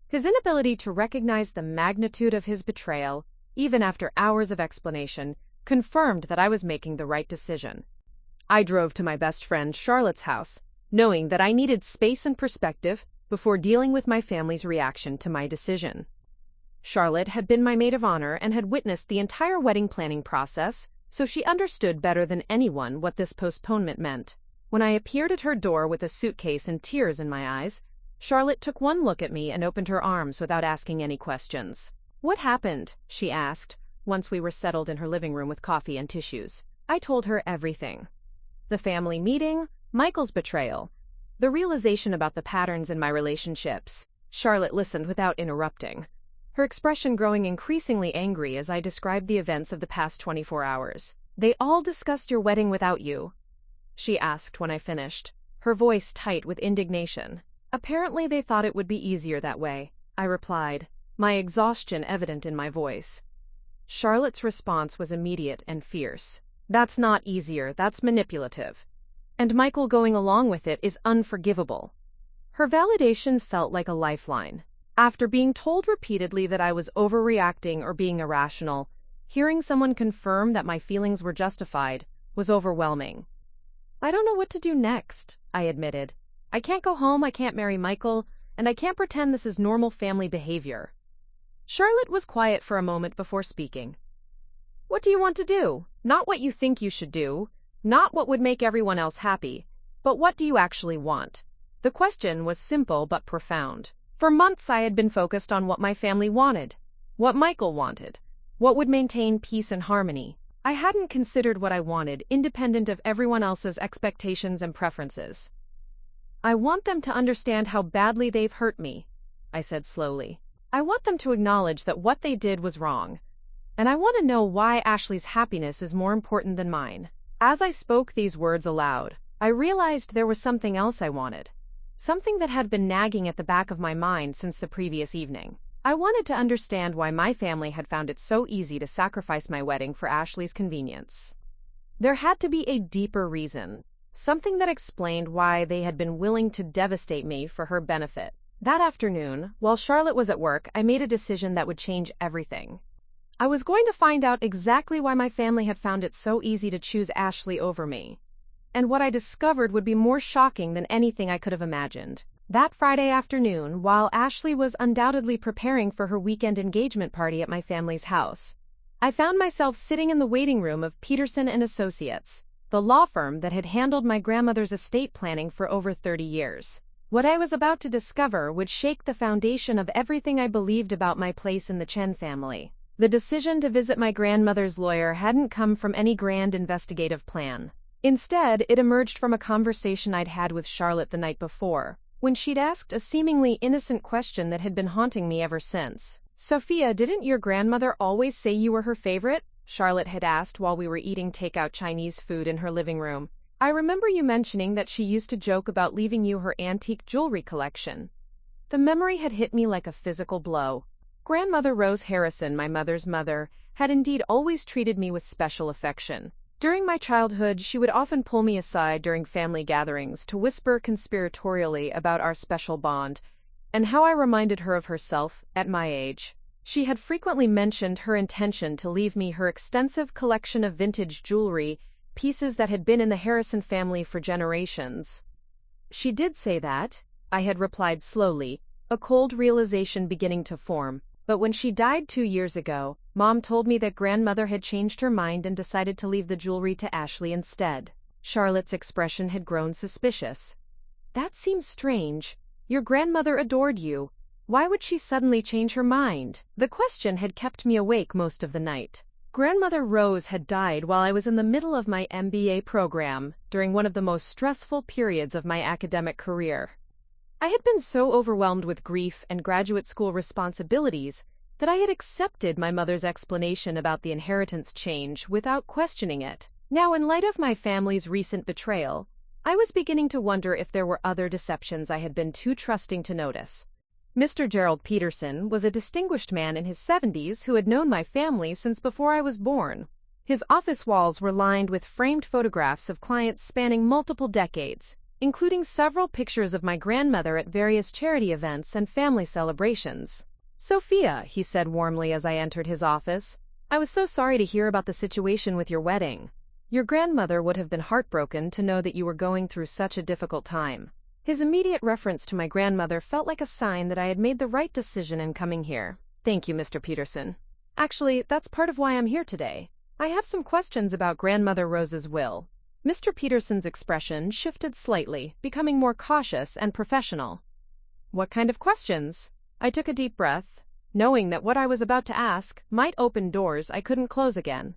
His inability to recognize the magnitude of his betrayal, even after hours of explanation, confirmed that I was making the right decision. I drove to my best friend Charlotte's house, knowing that I needed space and perspective before dealing with my family's reaction to my decision. Charlotte had been my maid of honor and had witnessed the entire wedding planning process, so she understood better than anyone what this postponement meant. When I appeared at her door with a suitcase and tears in my eyes, Charlotte took one look at me and opened her arms without asking any questions. "What happened?" she asked, once we were settled in her living room with coffee and tissues. I told her everything. The family meeting, Michael's betrayal, the realization about the patterns in my relationships. Charlotte listened without interrupting, her expression growing increasingly angry as I described the events of the past 24 hours. "They all discussed your wedding without you?" she asked when I finished, her voice tight with indignation. "Apparently they thought it would be easier that way," I replied, my exhaustion evident in my voice. Charlotte's response was immediate and fierce. "That's not easier, that's manipulative. And Michael going along with it is unforgivable." Her validation felt like a lifeline. After being told repeatedly that I was overreacting or being irrational, hearing someone confirm that my feelings were justified was overwhelming. "I don't know what to do next," I admitted. "I can't go home, I can't marry Michael, and I can't pretend this is normal family behavior." Charlotte was quiet for a moment before speaking. "What do you want to do? Not what you think you should do, not what would make everyone else happy, but what do you actually want?" The question was simple but profound. For months I had been focused on what my family wanted. What Michael wanted. What would maintain peace and harmony. I hadn't considered what I wanted, independent of everyone else's expectations and preferences. I want them to understand how badly they've hurt me, I said slowly. I want them to acknowledge that what they did was wrong. And I want to know why Ashley's happiness is more important than mine. As I spoke these words aloud, I realized there was something else I wanted. Something that had been nagging at the back of my mind since the previous evening. I wanted to understand why my family had found it so easy to sacrifice my wedding for Ashley's convenience. There had to be a deeper reason, something that explained why they had been willing to devastate me for her benefit. That afternoon, while Charlotte was at work, I made a decision that would change everything. I was going to find out exactly why my family had found it so easy to choose Ashley over me. And what I discovered would be more shocking than anything I could have imagined. That Friday afternoon, while Ashley was undoubtedly preparing for her weekend engagement party at my family's house, I found myself sitting in the waiting room of Peterson and Associates, the law firm that had handled my grandmother's estate planning for over 30 years. What I was about to discover would shake the foundation of everything I believed about my place in the Chen family. The decision to visit my grandmother's lawyer hadn't come from any grand investigative plan. Instead, it emerged from a conversation I'd had with Charlotte the night before, when she'd asked a seemingly innocent question that had been haunting me ever since. "Sophia, didn't your grandmother always say you were her favorite?" Charlotte had asked while we were eating takeout Chinese food in her living room. "I remember you mentioning that she used to joke about leaving you her antique jewelry collection." The memory had hit me like a physical blow. Grandmother Rose Harrison, my mother's mother, had indeed always treated me with special affection. During my childhood, she would often pull me aside during family gatherings to whisper conspiratorially about our special bond, and how I reminded her of herself at my age. She had frequently mentioned her intention to leave me her extensive collection of vintage jewelry, pieces that had been in the Harrison family for generations. "She did say that," I had replied slowly, a cold realization beginning to form. "But when she died 2 years ago, Mom told me that grandmother had changed her mind and decided to leave the jewelry to Ashley instead." Charlotte's expression had grown suspicious. "That seems strange. Your grandmother adored you. Why would she suddenly change her mind?" The question had kept me awake most of the night. Grandmother Rose had died while I was in the middle of my MBA program, during one of the most stressful periods of my academic career. I had been so overwhelmed with grief and graduate school responsibilities that I had accepted my mother's explanation about the inheritance change without questioning it. Now, in light of my family's recent betrayal, I was beginning to wonder if there were other deceptions I had been too trusting to notice. Mr. Gerald Peterson was a distinguished man in his 70s who had known my family since before I was born. His office walls were lined with framed photographs of clients spanning multiple decades, including several pictures of my grandmother at various charity events and family celebrations. "Sophia," he said warmly as I entered his office, "I was so sorry to hear about the situation with your wedding. Your grandmother would have been heartbroken to know that you were going through such a difficult time." His immediate reference to my grandmother felt like a sign that I had made the right decision in coming here. "Thank you, Mr. Peterson. Actually, that's part of why I'm here today. I have some questions about Grandmother Rose's will." Mr. Peterson's expression shifted slightly, becoming more cautious and professional. "What kind of questions?" I took a deep breath, knowing that what I was about to ask might open doors I couldn't close again.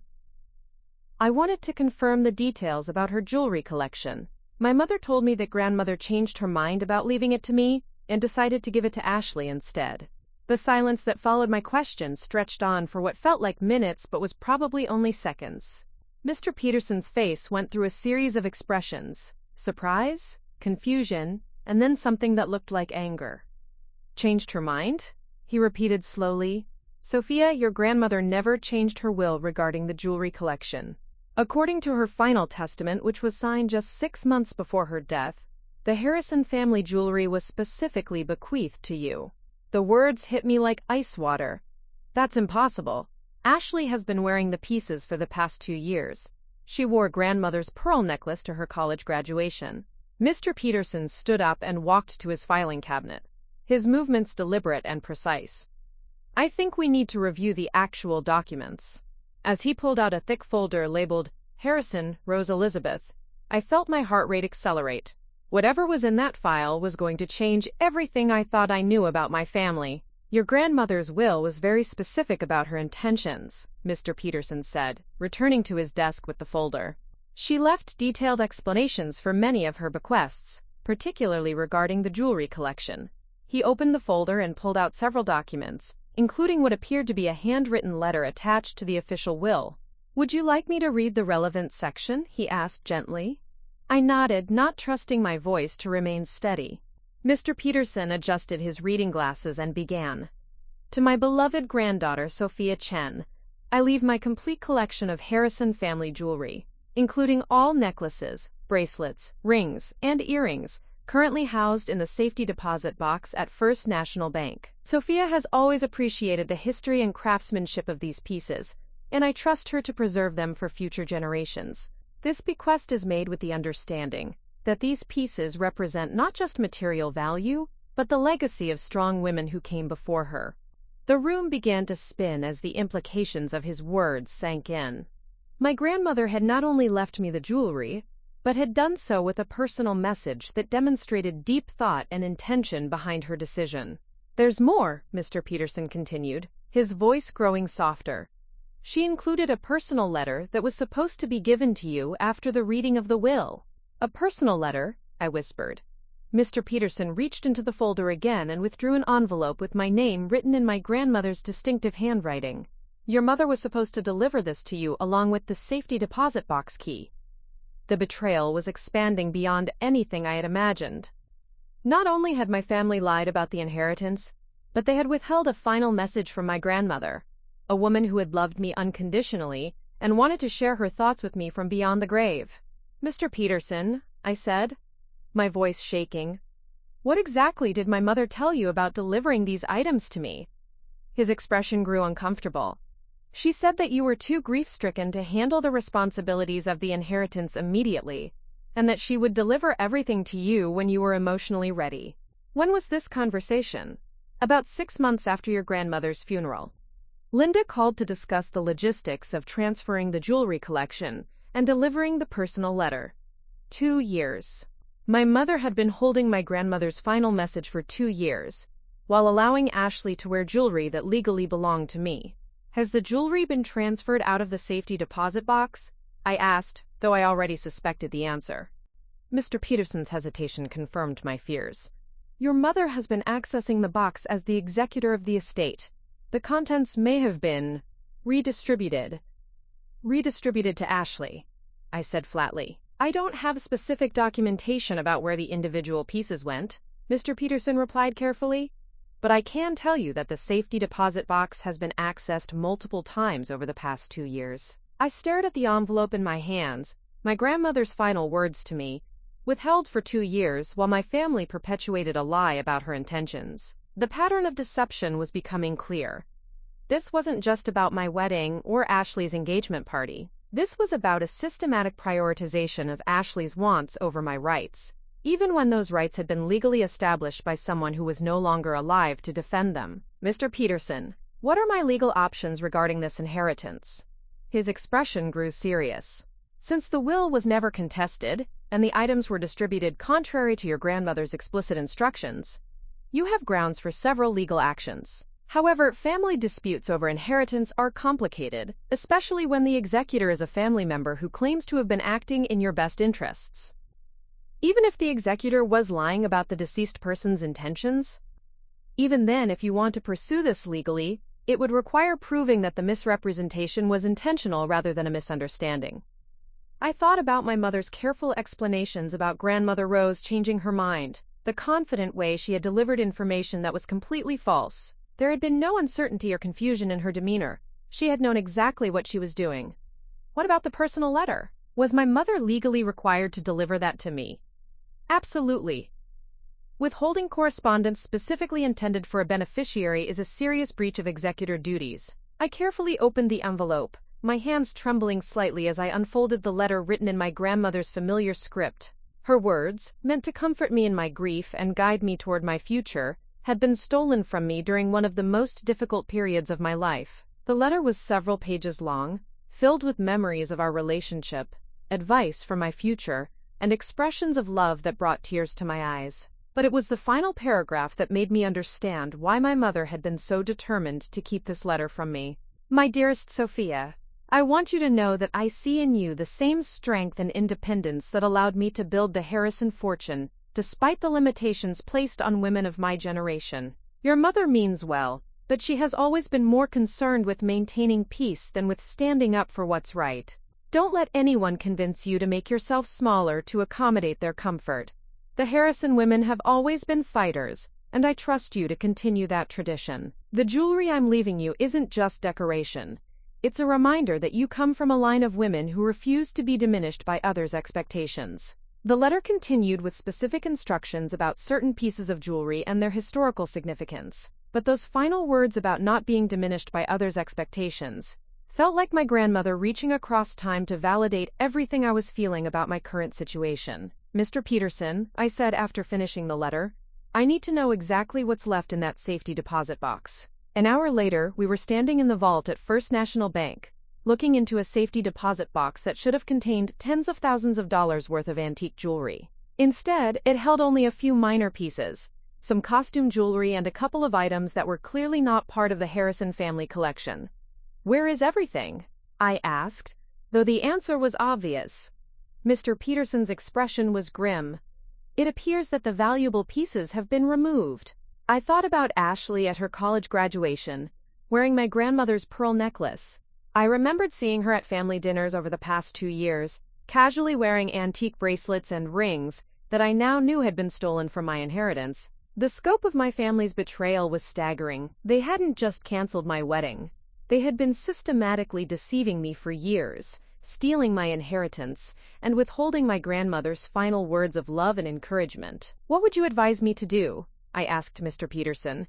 I wanted to confirm the details about her jewelry collection. My mother told me that grandmother changed her mind about leaving it to me and decided to give it to Ashley instead. The silence that followed my question stretched on for what felt like minutes but was probably only seconds. Mr. Peterson's face went through a series of expressions: surprise, confusion, and then something that looked like anger. "Changed her mind?" he repeated slowly. "Sophia, your grandmother never changed her will regarding the jewelry collection. According to her final testament, which was signed just 6 months before her death, the Harrison family jewelry was specifically bequeathed to you." The words hit me like ice water. "That's impossible. Ashley has been wearing the pieces for the past 2 years. She wore grandmother's pearl necklace to her college graduation." Mr. Peterson stood up and walked to his filing cabinet, his movements deliberate and precise. "I think we need to review the actual documents." As he pulled out a thick folder labeled Harrison, Rose Elizabeth, I felt my heart rate accelerate. Whatever was in that file was going to change everything I thought I knew about my family. Your grandmother's will was very specific about her intentions, Mr. Peterson said, returning to his desk with the folder. She left detailed explanations for many of her bequests, particularly regarding the jewelry collection. He opened the folder and pulled out several documents, including what appeared to be a handwritten letter attached to the official will. Would you like me to read the relevant section? He asked gently. I nodded, not trusting my voice to remain steady. Mr. Peterson adjusted his reading glasses and began. To my beloved granddaughter, Sophia Chen, I leave my complete collection of Harrison family jewelry, including all necklaces, bracelets, rings, and earrings, currently housed in the safety deposit box at First National Bank. Sophia has always appreciated the history and craftsmanship of these pieces, and I trust her to preserve them for future generations. This bequest is made with the understanding that these pieces represent not just material value, but the legacy of strong women who came before her. The room began to spin as the implications of his words sank in. My grandmother had not only left me the jewelry, but had done so with a personal message that demonstrated deep thought and intention behind her decision. There's more, Mr. Peterson continued, his voice growing softer. She included a personal letter that was supposed to be given to you after the reading of the will. A personal letter, I whispered. Mr. Peterson reached into the folder again and withdrew an envelope with my name written in my grandmother's distinctive handwriting. Your mother was supposed to deliver this to you along with the safety deposit box key. The betrayal was expanding beyond anything I had imagined. Not only had my family lied about the inheritance, but they had withheld a final message from my grandmother, a woman who had loved me unconditionally and wanted to share her thoughts with me from beyond the grave. Mr. Peterson, I said, my voice shaking, what exactly did my mother tell you about delivering these items to me? His expression grew uncomfortable. She said that you were too grief-stricken to handle the responsibilities of the inheritance immediately, and that she would deliver everything to you when you were emotionally ready. When was this conversation? About 6 months after your grandmother's funeral. Linda called to discuss the logistics of transferring the jewelry collection and delivering the personal letter. 2 years. My mother had been holding my grandmother's final message for 2 years, while allowing Ashley to wear jewelry that legally belonged to me. Has the jewelry been transferred out of the safety deposit box? I asked, though I already suspected the answer. Mr. Peterson's hesitation confirmed my fears. Your mother has been accessing the box as the executor of the estate. The contents may have been redistributed to Ashley, I said flatly. I don't have specific documentation about where the individual pieces went, Mr. Peterson replied carefully, but I can tell you that the safety deposit box has been accessed multiple times over the past 2 years. I stared at the envelope in my hands, my grandmother's final words to me, withheld for 2 years while my family perpetuated a lie about her intentions. The pattern of deception was becoming clear. This wasn't just about my wedding or Ashley's engagement party. This was about a systematic prioritization of Ashley's wants over my rights, even when those rights had been legally established by someone who was no longer alive to defend them. Mr. Peterson, what are my legal options regarding this inheritance? His expression grew serious. Since the will was never contested, and the items were distributed contrary to your grandmother's explicit instructions, you have grounds for several legal actions. However, family disputes over inheritance are complicated, especially when the executor is a family member who claims to have been acting in your best interests. Even if the executor was lying about the deceased person's intentions, even then, if you want to pursue this legally, it would require proving that the misrepresentation was intentional rather than a misunderstanding. I thought about my mother's careful explanations about Grandmother Rose changing her mind, the confident way she had delivered information that was completely false. There had been no uncertainty or confusion in her demeanor. She had known exactly what she was doing. What about the personal letter? Was my mother legally required to deliver that to me? Absolutely. Withholding correspondence specifically intended for a beneficiary is a serious breach of executor duties. I carefully opened the envelope, my hands trembling slightly as I unfolded the letter written in my grandmother's familiar script. Her words, meant to comfort me in my grief and guide me toward my future, had been stolen from me during one of the most difficult periods of my life. The letter was several pages long, filled with memories of our relationship, advice for my future, and expressions of love that brought tears to my eyes. But it was the final paragraph that made me understand why my mother had been so determined to keep this letter from me. My dearest Sophia, I want you to know that I see in you the same strength and independence that allowed me to build the Harrison fortune, despite the limitations placed on women of my generation. Your mother means well, but she has always been more concerned with maintaining peace than with standing up for what's right. Don't let anyone convince you to make yourself smaller to accommodate their comfort. The Harrison women have always been fighters, and I trust you to continue that tradition. The jewelry I'm leaving you isn't just decoration. It's a reminder that you come from a line of women who refuse to be diminished by others' expectations. The letter continued with specific instructions about certain pieces of jewelry and their historical significance, but those final words about not being diminished by others' expectations felt like my grandmother reaching across time to validate everything I was feeling about my current situation. Mr. Peterson, I said after finishing the letter, I need to know exactly what's left in that safety deposit box. An hour later, we were standing in the vault at First National Bank, looking into a safety deposit box that should have contained tens of thousands of dollars worth of antique jewelry. Instead, it held only a few minor pieces, some costume jewelry and a couple of items that were clearly not part of the Harrison family collection. Where is everything? I asked, though the answer was obvious. Mr. Peterson's expression was grim. It appears that the valuable pieces have been removed. I thought about Ashley at her college graduation, wearing my grandmother's pearl necklace. I remembered seeing her at family dinners over the past 2 years, casually wearing antique bracelets and rings that I now knew had been stolen from my inheritance. The scope of my family's betrayal was staggering. They hadn't just canceled my wedding. They had been systematically deceiving me for years, stealing my inheritance, and withholding my grandmother's final words of love and encouragement. What would you advise me to do? I asked Mr. Peterson.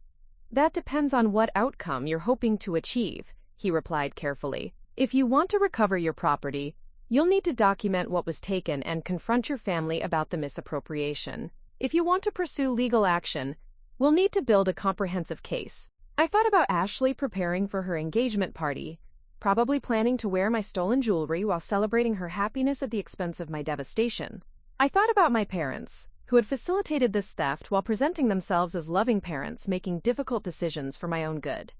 That depends on what outcome you're hoping to achieve, he replied carefully. If you want to recover your property, you'll need to document what was taken and confront your family about the misappropriation. If you want to pursue legal action, we'll need to build a comprehensive case. I thought about Ashley preparing for her engagement party, probably planning to wear my stolen jewelry while celebrating her happiness at the expense of my devastation. I thought about my parents, who had facilitated this theft while presenting themselves as loving parents making difficult decisions for my own good.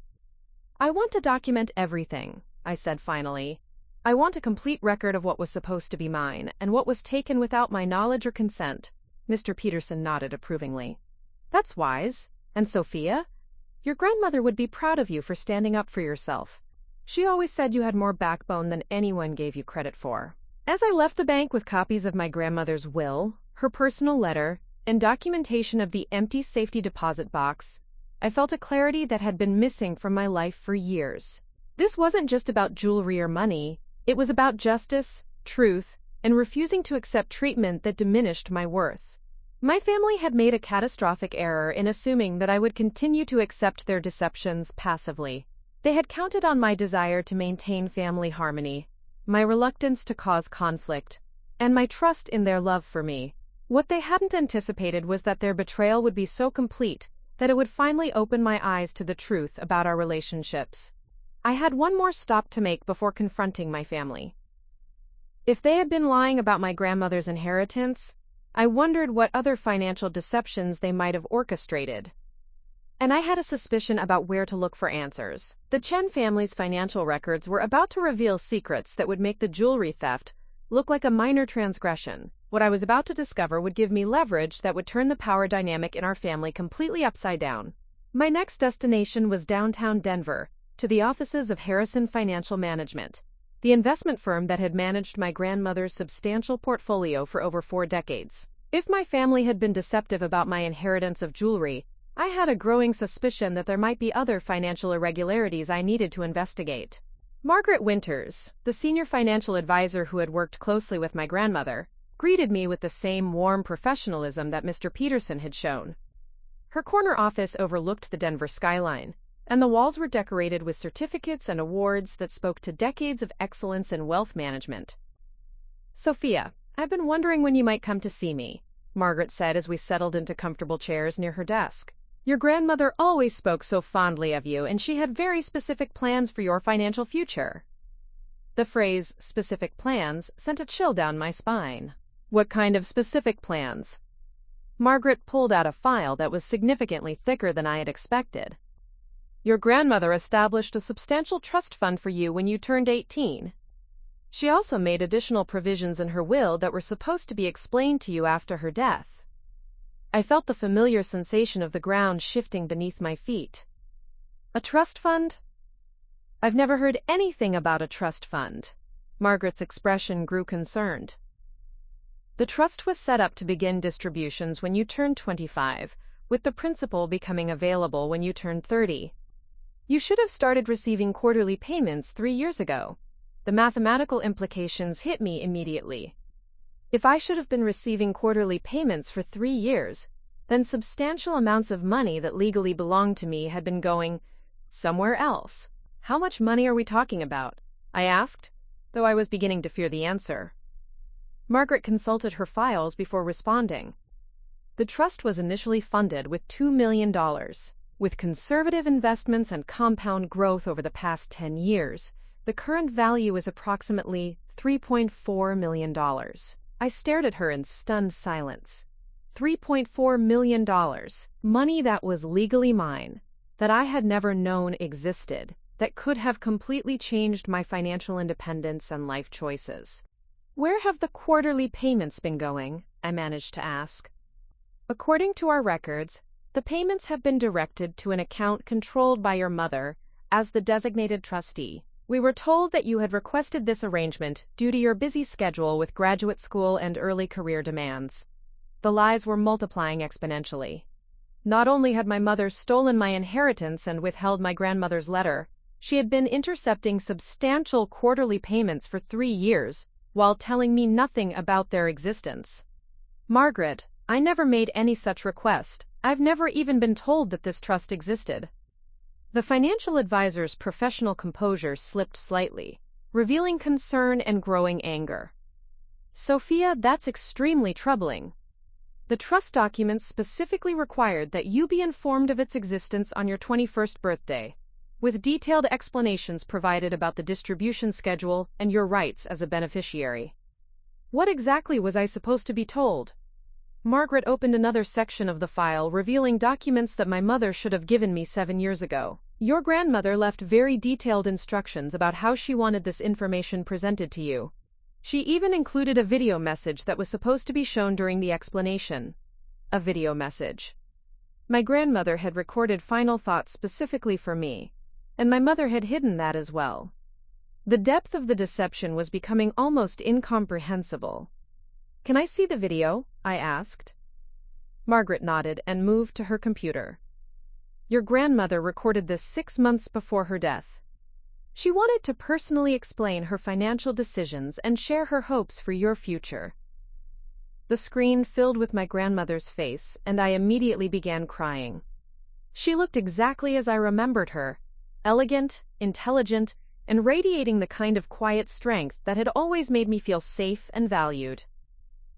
I want to document everything, I said finally. I want a complete record of what was supposed to be mine and what was taken without my knowledge or consent. Mr. Peterson nodded approvingly. That's wise. And Sophia? Your grandmother would be proud of you for standing up for yourself. She always said you had more backbone than anyone gave you credit for. As I left the bank with copies of my grandmother's will, her personal letter, and documentation of the empty safety deposit box, I felt a clarity that had been missing from my life for years. This wasn't just about jewelry or money, it was about justice, truth, and refusing to accept treatment that diminished my worth. My family had made a catastrophic error in assuming that I would continue to accept their deceptions passively. They had counted on my desire to maintain family harmony, my reluctance to cause conflict, and my trust in their love for me. What they hadn't anticipated was that their betrayal would be so complete that it would finally open my eyes to the truth about our relationships. I had one more stop to make before confronting my family. If they had been lying about my grandmother's inheritance, I wondered what other financial deceptions they might have orchestrated. And I had a suspicion about where to look for answers. The Chen family's financial records were about to reveal secrets that would make the jewelry theft look like a minor transgression. What I was about to discover would give me leverage that would turn the power dynamic in our family completely upside down. My next destination was downtown Denver, to the offices of Harrison Financial Management, the investment firm that had managed my grandmother's substantial portfolio for over 4 decades. If my family had been deceptive about my inheritance of jewelry, I had a growing suspicion that there might be other financial irregularities I needed to investigate. Margaret Winters, the senior financial advisor who had worked closely with my grandmother, greeted me with the same warm professionalism that Mr. Peterson had shown. Her corner office overlooked the Denver skyline, and the walls were decorated with certificates and awards that spoke to decades of excellence in wealth management. Sophia, I've been wondering when you might come to see me, Margaret said as we settled into comfortable chairs near her desk. Your grandmother always spoke so fondly of you, and she had very specific plans for your financial future. The phrase, specific plans, sent a chill down my spine. What kind of specific plans? Margaret pulled out a file that was significantly thicker than I had expected. Your grandmother established a substantial trust fund for you when you turned 18. She also made additional provisions in her will that were supposed to be explained to you after her death. I felt the familiar sensation of the ground shifting beneath my feet. A trust fund? I've never heard anything about a trust fund. Margaret's expression grew concerned. The trust was set up to begin distributions when you turned 25, with the principal becoming available when you turned 30. You should have started receiving quarterly payments 3 years ago. The mathematical implications hit me immediately. If I should have been receiving quarterly payments for 3 years, then substantial amounts of money that legally belonged to me had been going somewhere else. How much money are we talking about? I asked, though I was beginning to fear the answer. Margaret consulted her files before responding. The trust was initially funded with $2 million. With conservative investments and compound growth over the past 10 years, the current value is approximately $3.4 million. I stared at her in stunned silence. $3.4 million, money that was legally mine, that I had never known existed, that could have completely changed my financial independence and life choices. Where have the quarterly payments been going? I managed to ask. According to our records, the payments have been directed to an account controlled by your mother as the designated trustee. We were told that you had requested this arrangement due to your busy schedule with graduate school and early career demands. The lies were multiplying exponentially. Not only had my mother stolen my inheritance and withheld my grandmother's letter, she had been intercepting substantial quarterly payments for 3 years while telling me nothing about their existence. Margaret, I never made any such request. I've never even been told that this trust existed. The financial advisor's professional composure slipped slightly, revealing concern and growing anger. Sophia, that's extremely troubling. The trust documents specifically required that you be informed of its existence on your 21st birthday, with detailed explanations provided about the distribution schedule and your rights as a beneficiary. What exactly was I supposed to be told? Margaret opened another section of the file, revealing documents that my mother should have given me 7 years ago. Your grandmother left very detailed instructions about how she wanted this information presented to you. She even included a video message that was supposed to be shown during the explanation. A video message. My grandmother had recorded final thoughts specifically for me, and my mother had hidden that as well. The depth of the deception was becoming almost incomprehensible. Can I see the video? I asked. Margaret nodded and moved to her computer. Your grandmother recorded this 6 months before her death. She wanted to personally explain her financial decisions and share her hopes for your future. The screen filled with my grandmother's face, and I immediately began crying. She looked exactly as I remembered her, elegant, intelligent, and radiating the kind of quiet strength that had always made me feel safe and valued.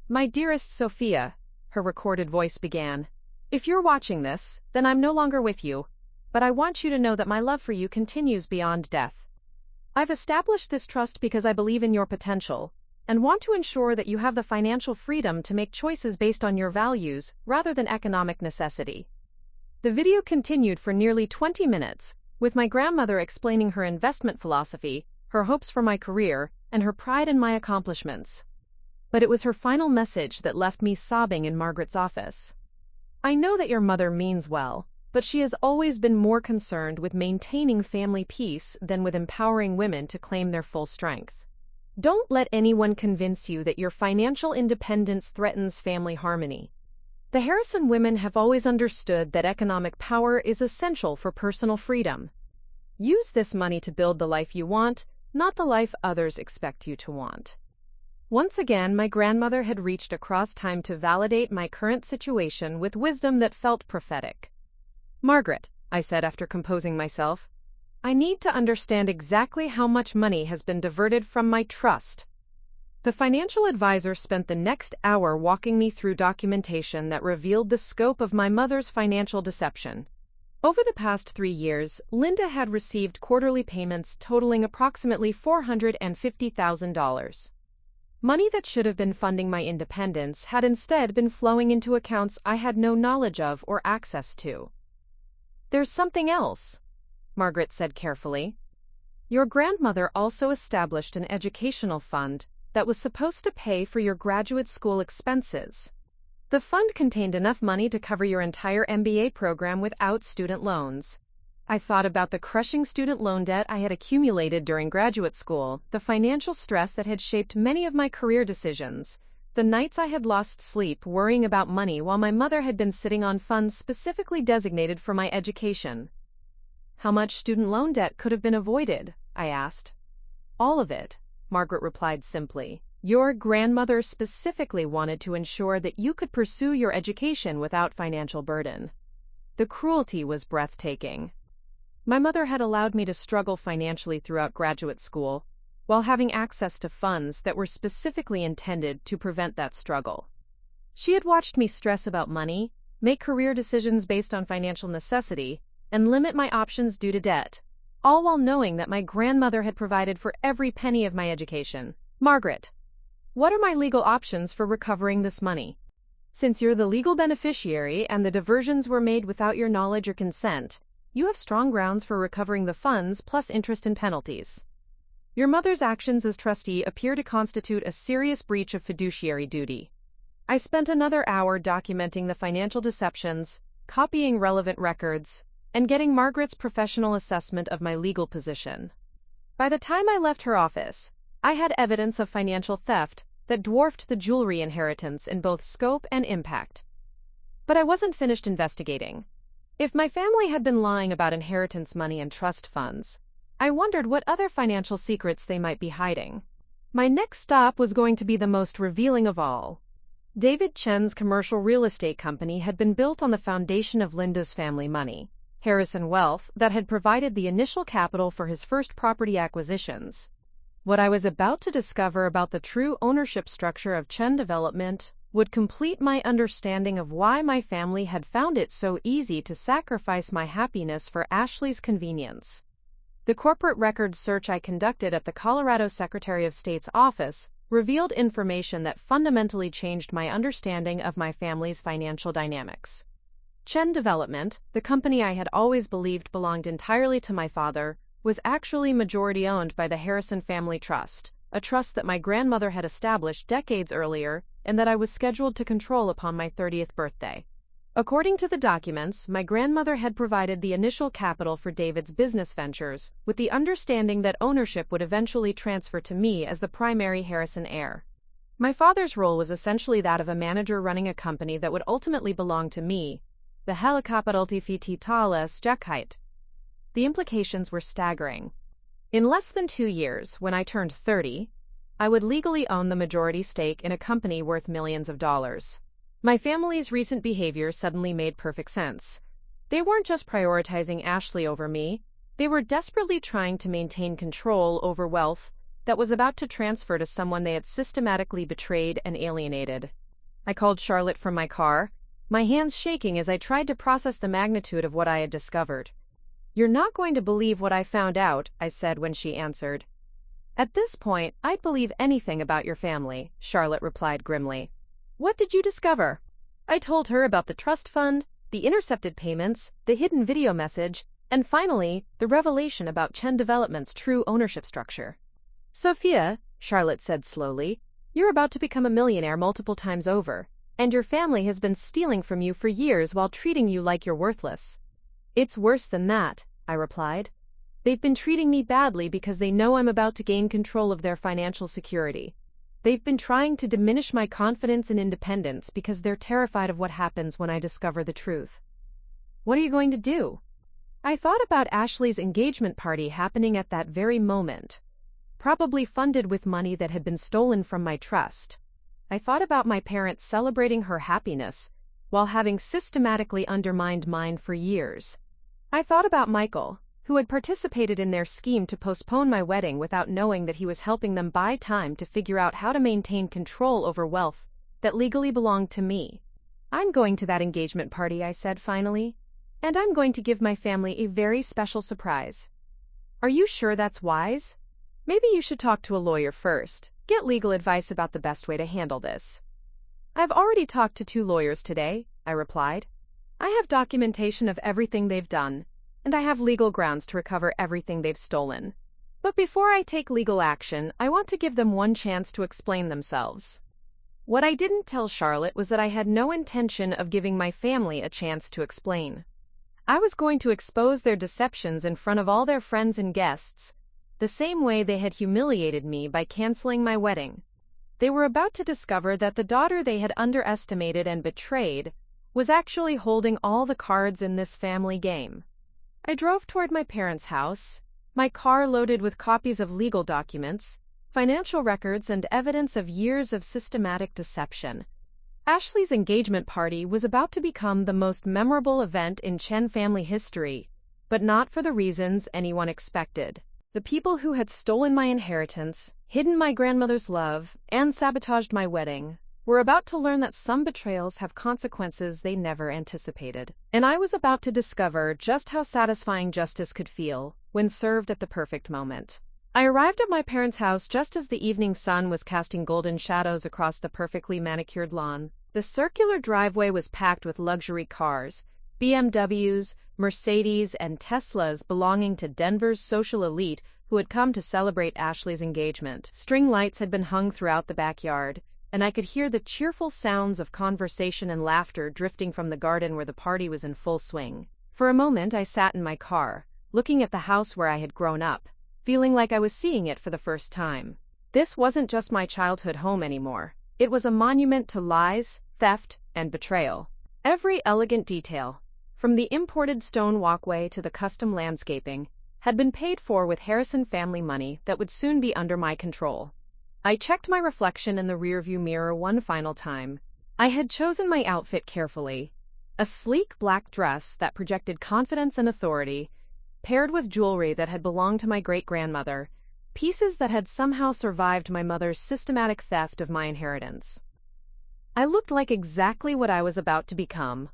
My dearest Sophia, her recorded voice began, if you're watching this, then I'm no longer with you, but I want you to know that my love for you continues beyond death. I've established this trust because I believe in your potential, and want to ensure that you have the financial freedom to make choices based on your values rather than economic necessity. The video continued for nearly 20 minutes, with my grandmother explaining her investment philosophy, her hopes for my career, and her pride in my accomplishments. But it was her final message that left me sobbing in Margaret's office. I know that your mother means well, but she has always been more concerned with maintaining family peace than with empowering women to claim their full strength. Don't let anyone convince you that your financial independence threatens family harmony. The Harrison women have always understood that economic power is essential for personal freedom. Use this money to build the life you want, not the life others expect you to want. Once again, my grandmother had reached across time to validate my current situation with wisdom that felt prophetic. Margaret, I said after composing myself, I need to understand exactly how much money has been diverted from my trust. The financial advisor spent the next hour walking me through documentation that revealed the scope of my mother's financial deception. Over the past 3 years, Linda had received quarterly payments totaling approximately $450,000. Money that should have been funding my independence had instead been flowing into accounts I had no knowledge of or access to. "There's something else," Margaret said carefully. "Your grandmother also established an educational fund that was supposed to pay for your graduate school expenses. The fund contained enough money to cover your entire MBA program without student loans." I thought about the crushing student loan debt I had accumulated during graduate school, the financial stress that had shaped many of my career decisions, the nights I had lost sleep worrying about money while my mother had been sitting on funds specifically designated for my education. "How much student loan debt could have been avoided?" I asked. "All of it," Margaret replied simply. "Your grandmother specifically wanted to ensure that you could pursue your education without financial burden." The cruelty was breathtaking. My mother had allowed me to struggle financially throughout graduate school, while having access to funds that were specifically intended to prevent that struggle. She had watched me stress about money, make career decisions based on financial necessity, and limit my options due to debt, all while knowing that my grandmother had provided for every penny of my education. "Margaret, what are my legal options for recovering this money? Since you're the legal beneficiary and the diversions were made without your knowledge or consent, you have strong grounds for recovering the funds plus interest and penalties. Your mother's actions as trustee appear to constitute a serious breach of fiduciary duty." I spent another hour documenting the financial deceptions, copying relevant records, and getting Margaret's professional assessment of my legal position. By the time I left her office, I had evidence of financial theft that dwarfed the jewelry inheritance in both scope and impact. But I wasn't finished investigating. If my family had been lying about inheritance money and trust funds, I wondered what other financial secrets they might be hiding. My next stop was going to be the most revealing of all. David Chen's commercial real estate company had been built on the foundation of Linda's family money, Harrison Wealth, that had provided the initial capital for his first property acquisitions. What I was about to discover about the true ownership structure of Chen Development would complete my understanding of why my family had found it so easy to sacrifice my happiness for Ashley's convenience. The corporate records search I conducted at the Colorado Secretary of State's office revealed information that fundamentally changed my understanding of my family's financial dynamics. Chen Development, the company I had always believed belonged entirely to my father, was actually majority-owned by the Harrison Family Trust, a trust that my grandmother had established decades earlier and that I was scheduled to control upon my 30th birthday. According to the documents, my grandmother had provided the initial capital for David's business ventures, with the understanding that ownership would eventually transfer to me as the primary Harrison heir. My father's role was essentially that of a manager running a company that would ultimately belong to me, the Helikapiteltifitales. The implications were staggering. In less than 2 years, when I turned 30, I would legally own the majority stake in a company worth millions of dollars. My family's recent behavior suddenly made perfect sense. They weren't just prioritizing Ashley over me, they were desperately trying to maintain control over wealth that was about to transfer to someone they had systematically betrayed and alienated. I called Charlotte from my car, my hands shaking as I tried to process the magnitude of what I had discovered. "You're not going to believe what I found out," I said when she answered. "At this point, I'd believe anything about your family," Charlotte replied grimly. "What did you discover?" I told her about the trust fund, the intercepted payments, the hidden video message, and finally, the revelation about Chen Development's true ownership structure. "Sophia," Charlotte said slowly, "you're about to become a millionaire multiple times over, and your family has been stealing from you for years while treating you like you're worthless." "It's worse than that," I replied. "They've been treating me badly because they know I'm about to gain control of their financial security. They've been trying to diminish my confidence and independence because they're terrified of what happens when I discover the truth." "What are you going to do?" I thought about Ashley's engagement party happening at that very moment, probably funded with money that had been stolen from my trust. I thought about my parents celebrating her happiness while having systematically undermined mine for years. I thought about Michael, who had participated in their scheme to postpone my wedding without knowing that he was helping them buy time to figure out how to maintain control over wealth that legally belonged to me. "I'm going to that engagement party," I said finally, "and I'm going to give my family a very special surprise." "Are you sure that's wise? Maybe you should talk to a lawyer first," Get legal advice about the best way to handle this. I've already talked to 2 lawyers today, I replied. I have documentation of everything they've done, and I have legal grounds to recover everything they've stolen. But before I take legal action, I want to give them one chance to explain themselves. What I didn't tell Charlotte was that I had no intention of giving my family a chance to explain. I was going to expose their deceptions in front of all their friends and guests, the same way they had humiliated me by canceling my wedding. They were about to discover that the daughter they had underestimated and betrayed was actually holding all the cards in this family game. I drove toward my parents' house, my car loaded with copies of legal documents, financial records, and evidence of years of systematic deception. Ashley's engagement party was about to become the most memorable event in Chen family history, but not for the reasons anyone expected. The people who had stolen my inheritance, hidden my grandmother's love, and sabotaged my wedding were about to learn that some betrayals have consequences they never anticipated. And I was about to discover just how satisfying justice could feel when served at the perfect moment. I arrived at my parents' house just as the evening sun was casting golden shadows across the perfectly manicured lawn. The circular driveway was packed with luxury cars, BMWs, Mercedes, and Teslas belonging to Denver's social elite who had come to celebrate Ashley's engagement. String lights had been hung throughout the backyard, and I could hear the cheerful sounds of conversation and laughter drifting from the garden where the party was in full swing. For a moment I sat in my car, looking at the house where I had grown up, feeling like I was seeing it for the first time. This wasn't just my childhood home anymore. It was a monument to lies, theft, and betrayal. Every elegant detail, from the imported stone walkway to the custom landscaping, had been paid for with Harrison family money that would soon be under my control. I checked my reflection in the rearview mirror one final time. I had chosen my outfit carefully. A sleek black dress that projected confidence and authority, paired with jewelry that had belonged to my great-grandmother, pieces that had somehow survived my mother's systematic theft of my inheritance. I looked like exactly what I was about to become,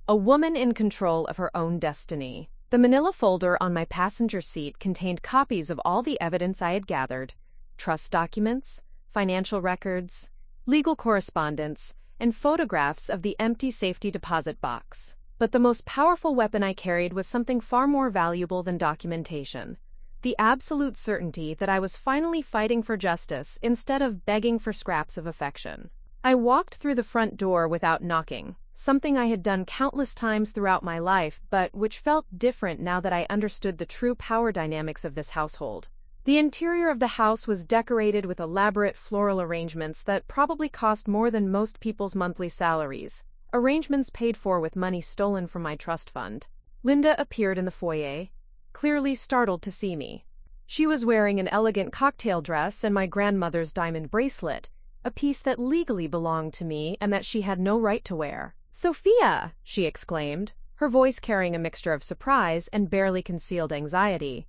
a woman in control of her own destiny. The manila folder on my passenger seat contained copies of all the evidence I had gathered: trust documents, financial records, legal correspondence, and photographs of the empty safety deposit box. But the most powerful weapon I carried was something far more valuable than documentation: the absolute certainty that I was finally fighting for justice instead of begging for scraps of affection. I walked through the front door without knocking, something I had done countless times throughout my life, but which felt different now that I understood the true power dynamics of this household. The interior of the house was decorated with elaborate floral arrangements that probably cost more than most people's monthly salaries, arrangements paid for with money stolen from my trust fund. Linda appeared in the foyer, clearly startled to see me. She was wearing an elegant cocktail dress and my grandmother's diamond bracelet, a piece that legally belonged to me and that she had no right to wear. "Sophia!" she exclaimed, her voice carrying a mixture of surprise and barely concealed anxiety.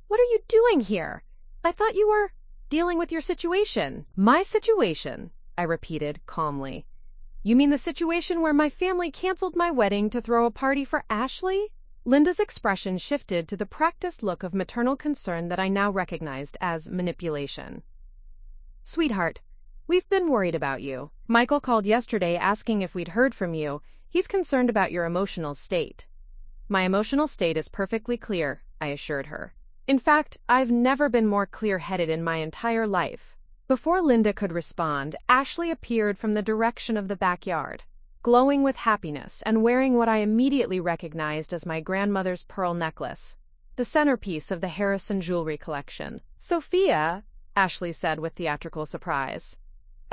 "What are you doing here? I thought you were dealing with your situation." "My situation," I repeated calmly. "You mean the situation where my family canceled my wedding to throw a party for Ashley?" Linda's expression shifted to the practiced look of maternal concern that I now recognized as manipulation. "Sweetheart, we've been worried about you. Michael called yesterday asking if we'd heard from you. He's concerned about your emotional state." "My emotional state is perfectly clear," I assured her. "In fact, I've never been more clear-headed in my entire life." Before Linda could respond, Ashley appeared from the direction of the backyard, glowing with happiness and wearing what I immediately recognized as my grandmother's pearl necklace, the centerpiece of the Harrison jewelry collection. "Sophia," Ashley said with theatrical surprise,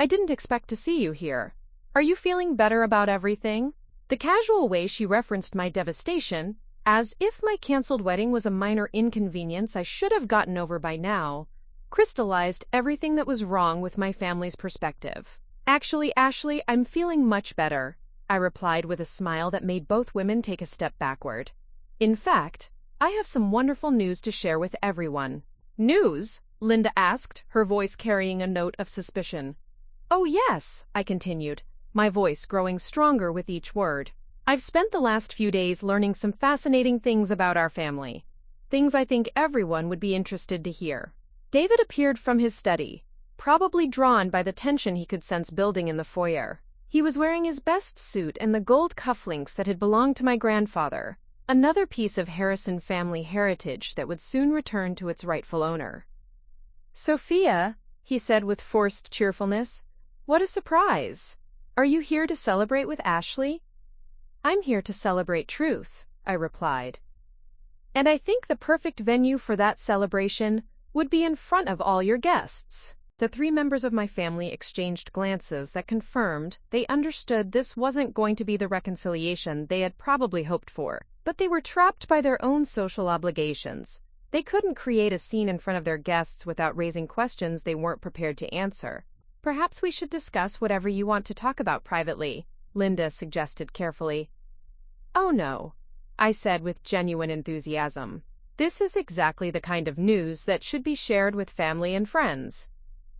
"I didn't expect to see you here. Are you feeling better about everything?" The casual way she referenced my devastation, as if my canceled wedding was a minor inconvenience I should have gotten over by now, crystallized everything that was wrong with my family's perspective. "Actually, Ashley, I'm feeling much better," I replied with a smile that made both women take a step backward. "In fact, I have some wonderful news to share with everyone." "News?" Linda asked, her voice carrying a note of suspicion. "Oh yes," I continued, my voice growing stronger with each word. "I've spent the last few days learning some fascinating things about our family. Things I think everyone would be interested to hear." David appeared from his study, probably drawn by the tension he could sense building in the foyer. He was wearing his best suit and the gold cufflinks that had belonged to my grandfather, another piece of Harrison family heritage that would soon return to its rightful owner. "Sophia," he said with forced cheerfulness, "what a surprise! Are you here to celebrate with Ashley?" "I'm here to celebrate truth," I replied. "And I think the perfect venue for that celebration would be in front of all your guests." The three members of my family exchanged glances that confirmed they understood this wasn't going to be the reconciliation they had probably hoped for, but they were trapped by their own social obligations. They couldn't create a scene in front of their guests without raising questions they weren't prepared to answer. "Perhaps we should discuss whatever you want to talk about privately," Linda suggested carefully. "Oh no," I said with genuine enthusiasm. "This is exactly the kind of news that should be shared with family and friends.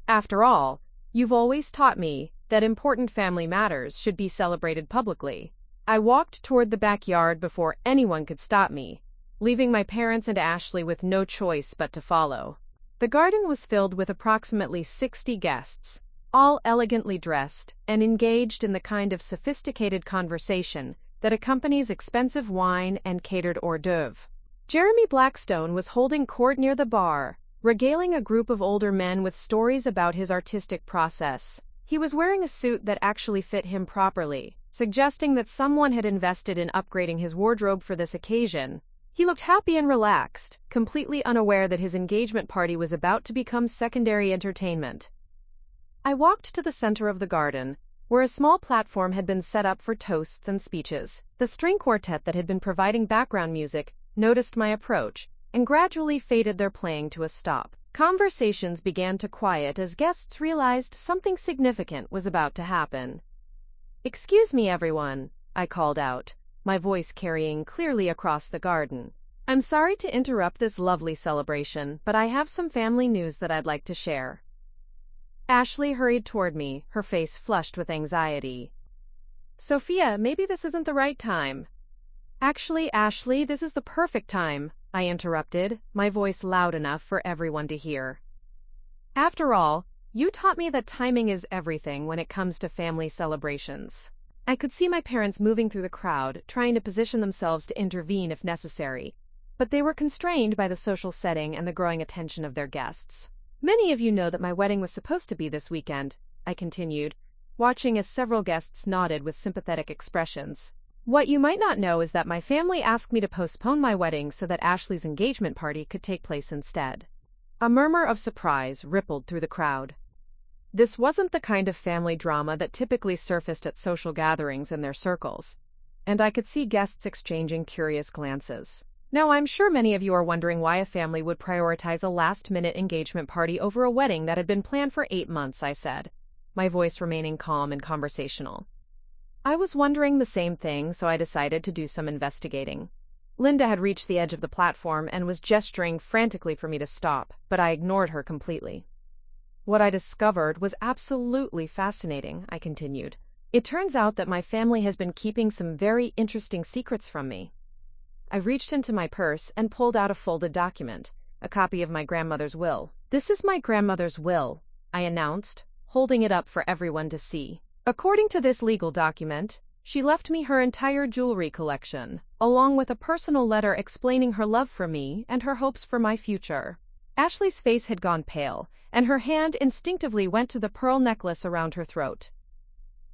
After all, you've always taught me that important family matters should be celebrated publicly." I walked toward the backyard before anyone could stop me, leaving my parents and Ashley with no choice but to follow. The garden was filled with approximately 60 guests, all elegantly dressed and engaged in the kind of sophisticated conversation that accompanies expensive wine and catered hors d'oeuvre. Jeremy Blackstone was holding court near the bar, regaling a group of older men with stories about his artistic process. He was wearing a suit that actually fit him properly, suggesting that someone had invested in upgrading his wardrobe for this occasion. He looked happy and relaxed, completely unaware that his engagement party was about to become secondary entertainment. I walked to the center of the garden, where a small platform had been set up for toasts and speeches. The string quartet that had been providing background music noticed my approach and gradually faded their playing to a stop. Conversations began to quiet as guests realized something significant was about to happen. "Excuse me, everyone," I called out, my voice carrying clearly across the garden. "I'm sorry to interrupt this lovely celebration, but I have some family news that I'd like to share." Ashley hurried toward me, her face flushed with anxiety. "Sophia, maybe this isn't the right time." "Actually, Ashley, this is the perfect time," I interrupted, my voice loud enough for everyone to hear. "After all, you taught me that timing is everything when it comes to family celebrations." I could see my parents moving through the crowd, trying to position themselves to intervene if necessary, but they were constrained by the social setting and the growing attention of their guests. "Many of you know that my wedding was supposed to be this weekend," I continued, watching as several guests nodded with sympathetic expressions. "What you might not know is that my family asked me to postpone my wedding so that Ashley's engagement party could take place instead." A murmur of surprise rippled through the crowd. This wasn't the kind of family drama that typically surfaced at social gatherings in their circles, and I could see guests exchanging curious glances. Now, I'm sure many of you are wondering why a family would prioritize a last-minute engagement party over a wedding that had been planned for 8 months, I said, my voice remaining calm and conversational. I was wondering the same thing, so I decided to do some investigating. Linda had reached the edge of the platform and was gesturing frantically for me to stop, but I ignored her completely. "What I discovered was absolutely fascinating," I continued. "It turns out that my family has been keeping some very interesting secrets from me." I reached into my purse and pulled out a folded document, a copy of my grandmother's will. "This is my grandmother's will," I announced, holding it up for everyone to see. "According to this legal document, she left me her entire jewelry collection, along with a personal letter explaining her love for me and her hopes for my future." Ashley's face had gone pale, and her hand instinctively went to the pearl necklace around her throat.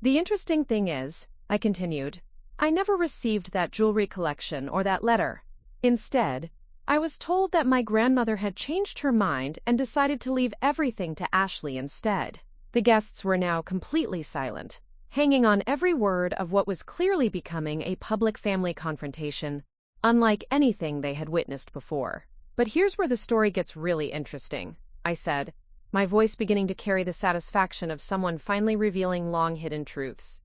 "The interesting thing is," I continued, "I never received that jewelry collection or that letter. Instead, I was told that my grandmother had changed her mind and decided to leave everything to Ashley instead." The guests were now completely silent, hanging on every word of what was clearly becoming a public family confrontation, unlike anything they had witnessed before. "But here's where the story gets really interesting," I said, my voice beginning to carry the satisfaction of someone finally revealing long-hidden truths.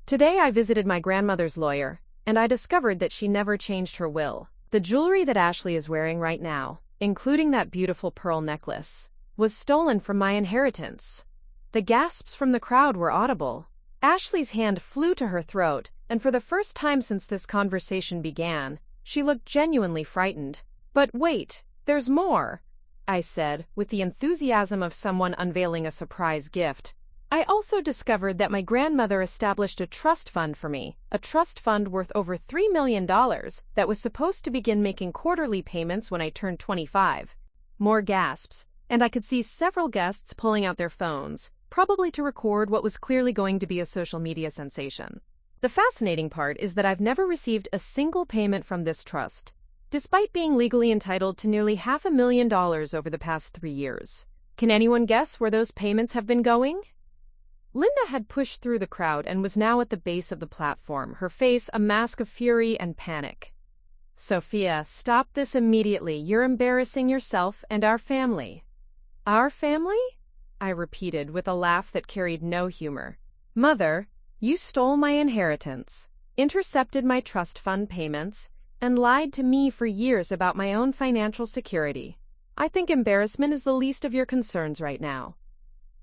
"Today I visited my grandmother's lawyer, and I discovered that she never changed her will. The jewelry that Ashley is wearing right now, including that beautiful pearl necklace, was stolen from my inheritance." The gasps from the crowd were audible. Ashley's hand flew to her throat, and for the first time since this conversation began, she looked genuinely frightened. "But wait, there's more!" I said, with the enthusiasm of someone unveiling a surprise gift. I also discovered that my grandmother established a trust fund for me, a trust fund worth over $3 million that was supposed to begin making quarterly payments when I turned 25. More gasps, and I could see several guests pulling out their phones, probably to record what was clearly going to be a social media sensation. The fascinating part is that I've never received a single payment from this trust, despite being legally entitled to nearly $500,000 over the past 3 years. Can anyone guess where those payments have been going? Linda had pushed through the crowd and was now at the base of the platform, her face a mask of fury and panic. Sophia, stop this immediately. You're embarrassing yourself and our family. Our family? I repeated with a laugh that carried no humor. Mother, you stole my inheritance, intercepted my trust fund payments, and lied to me for years about my own financial security. I think embarrassment is the least of your concerns right now.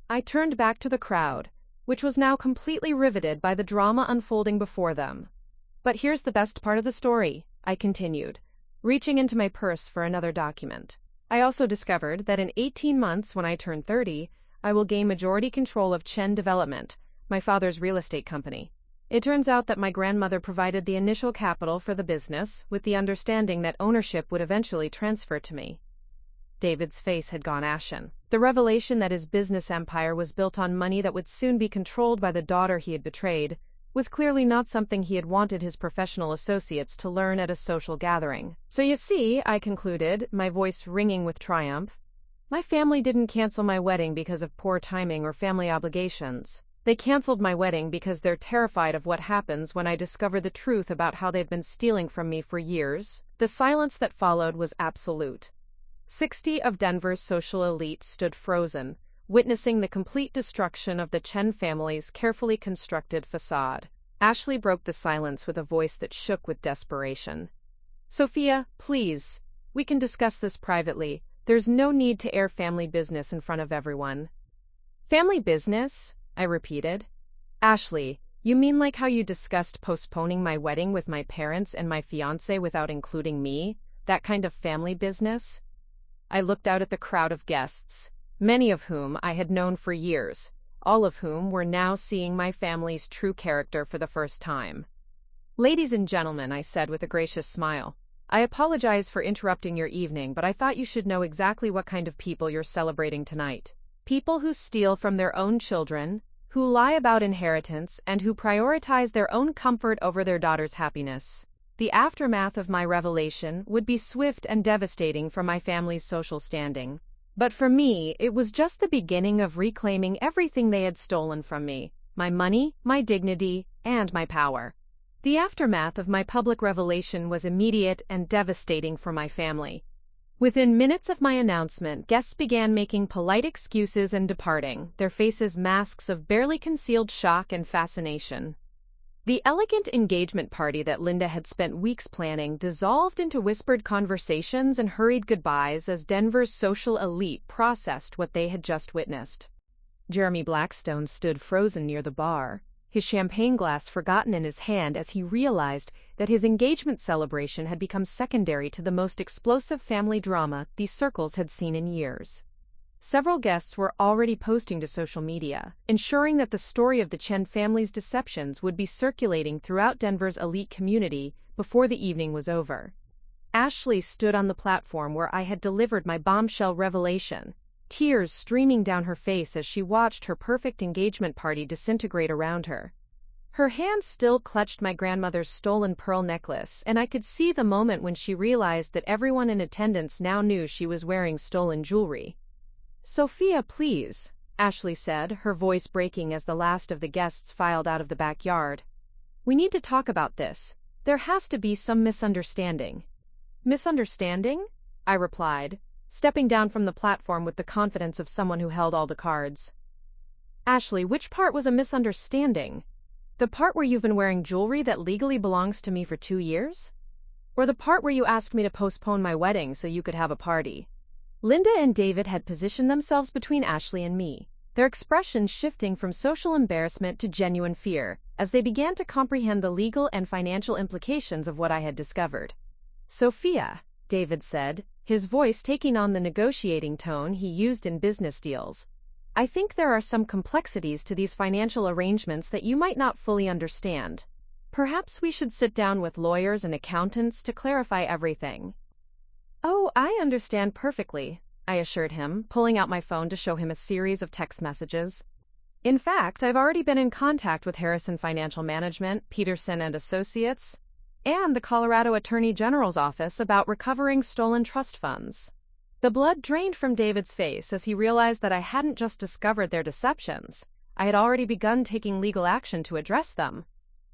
I turned back to the crowd, which was now completely riveted by the drama unfolding before them. But here's the best part of the story, I continued, reaching into my purse for another document. I also discovered that in 18 months, when I turn 30, I will gain majority control of Chen Development, my father's real estate company. It turns out that my grandmother provided the initial capital for the business, with the understanding that ownership would eventually transfer to me. David's face had gone ashen. The revelation that his business empire was built on money that would soon be controlled by the daughter he had betrayed was clearly not something he had wanted his professional associates to learn at a social gathering. So you see, I concluded, my voice ringing with triumph, my family didn't cancel my wedding because of poor timing or family obligations. They canceled my wedding because they're terrified of what happens when I discover the truth about how they've been stealing from me for years. The silence that followed was absolute. 60 of Denver's social elite stood frozen, witnessing the complete destruction of the Chen family's carefully constructed facade. Ashley broke the silence with a voice that shook with desperation. Sophia, please, we can discuss this privately. There's no need to air family business in front of everyone. Family business? I repeated. Ashley, you mean like how you discussed postponing my wedding with my parents and my fiancé without including me? That kind of family business? I looked out at the crowd of guests, many of whom I had known for years, all of whom were now seeing my family's true character for the first time. Ladies and gentlemen, I said with a gracious smile, I apologize for interrupting your evening, but I thought you should know exactly what kind of people you're celebrating tonight. People who steal from their own children, who lie about inheritance, and who prioritize their own comfort over their daughter's happiness. The aftermath of my revelation would be swift and devastating for my family's social standing. But for me, it was just the beginning of reclaiming everything they had stolen from me, my money, my dignity, and my power. The aftermath of my public revelation was immediate and devastating for my family. Within minutes of my announcement, guests began making polite excuses and departing, their faces masks of barely concealed shock and fascination. The elegant engagement party that Linda had spent weeks planning dissolved into whispered conversations and hurried goodbyes as Denver's social elite processed what they had just witnessed. Jeremy Blackstone stood frozen near the bar, his champagne glass forgotten in his hand as he realized that his engagement celebration had become secondary to the most explosive family drama these circles had seen in years. Several guests were already posting to social media, ensuring that the story of the Chen family's deceptions would be circulating throughout Denver's elite community before the evening was over. Ashley stood on the platform where I had delivered my bombshell revelation, tears streaming down her face as she watched her perfect engagement party disintegrate around her. Her hand still clutched my grandmother's stolen pearl necklace, and I could see the moment when she realized that everyone in attendance now knew she was wearing stolen jewelry. Sophia, please, Ashley said, her voice breaking as the last of the guests filed out of the backyard. We need to talk about this. There has to be some misunderstanding. Misunderstanding? I replied, stepping down from the platform with the confidence of someone who held all the cards. Ashley, which part was a misunderstanding? The part where you've been wearing jewelry that legally belongs to me for 2 years? Or the part where you asked me to postpone my wedding so you could have a party? Linda and David had positioned themselves between Ashley and me, their expressions shifting from social embarrassment to genuine fear, as they began to comprehend the legal and financial implications of what I had discovered. Sophia, David said, his voice taking on the negotiating tone he used in business deals. "I think there are some complexities to these financial arrangements that you might not fully understand. Perhaps we should sit down with lawyers and accountants to clarify everything." "Oh, I understand perfectly," I assured him, pulling out my phone to show him a series of text messages. "In fact, I've already been in contact with Harrison Financial Management, Peterson and Associates, and the Colorado Attorney General's office about recovering stolen trust funds." The blood drained from David's face as he realized that I hadn't just discovered their deceptions. I had already begun taking legal action to address them.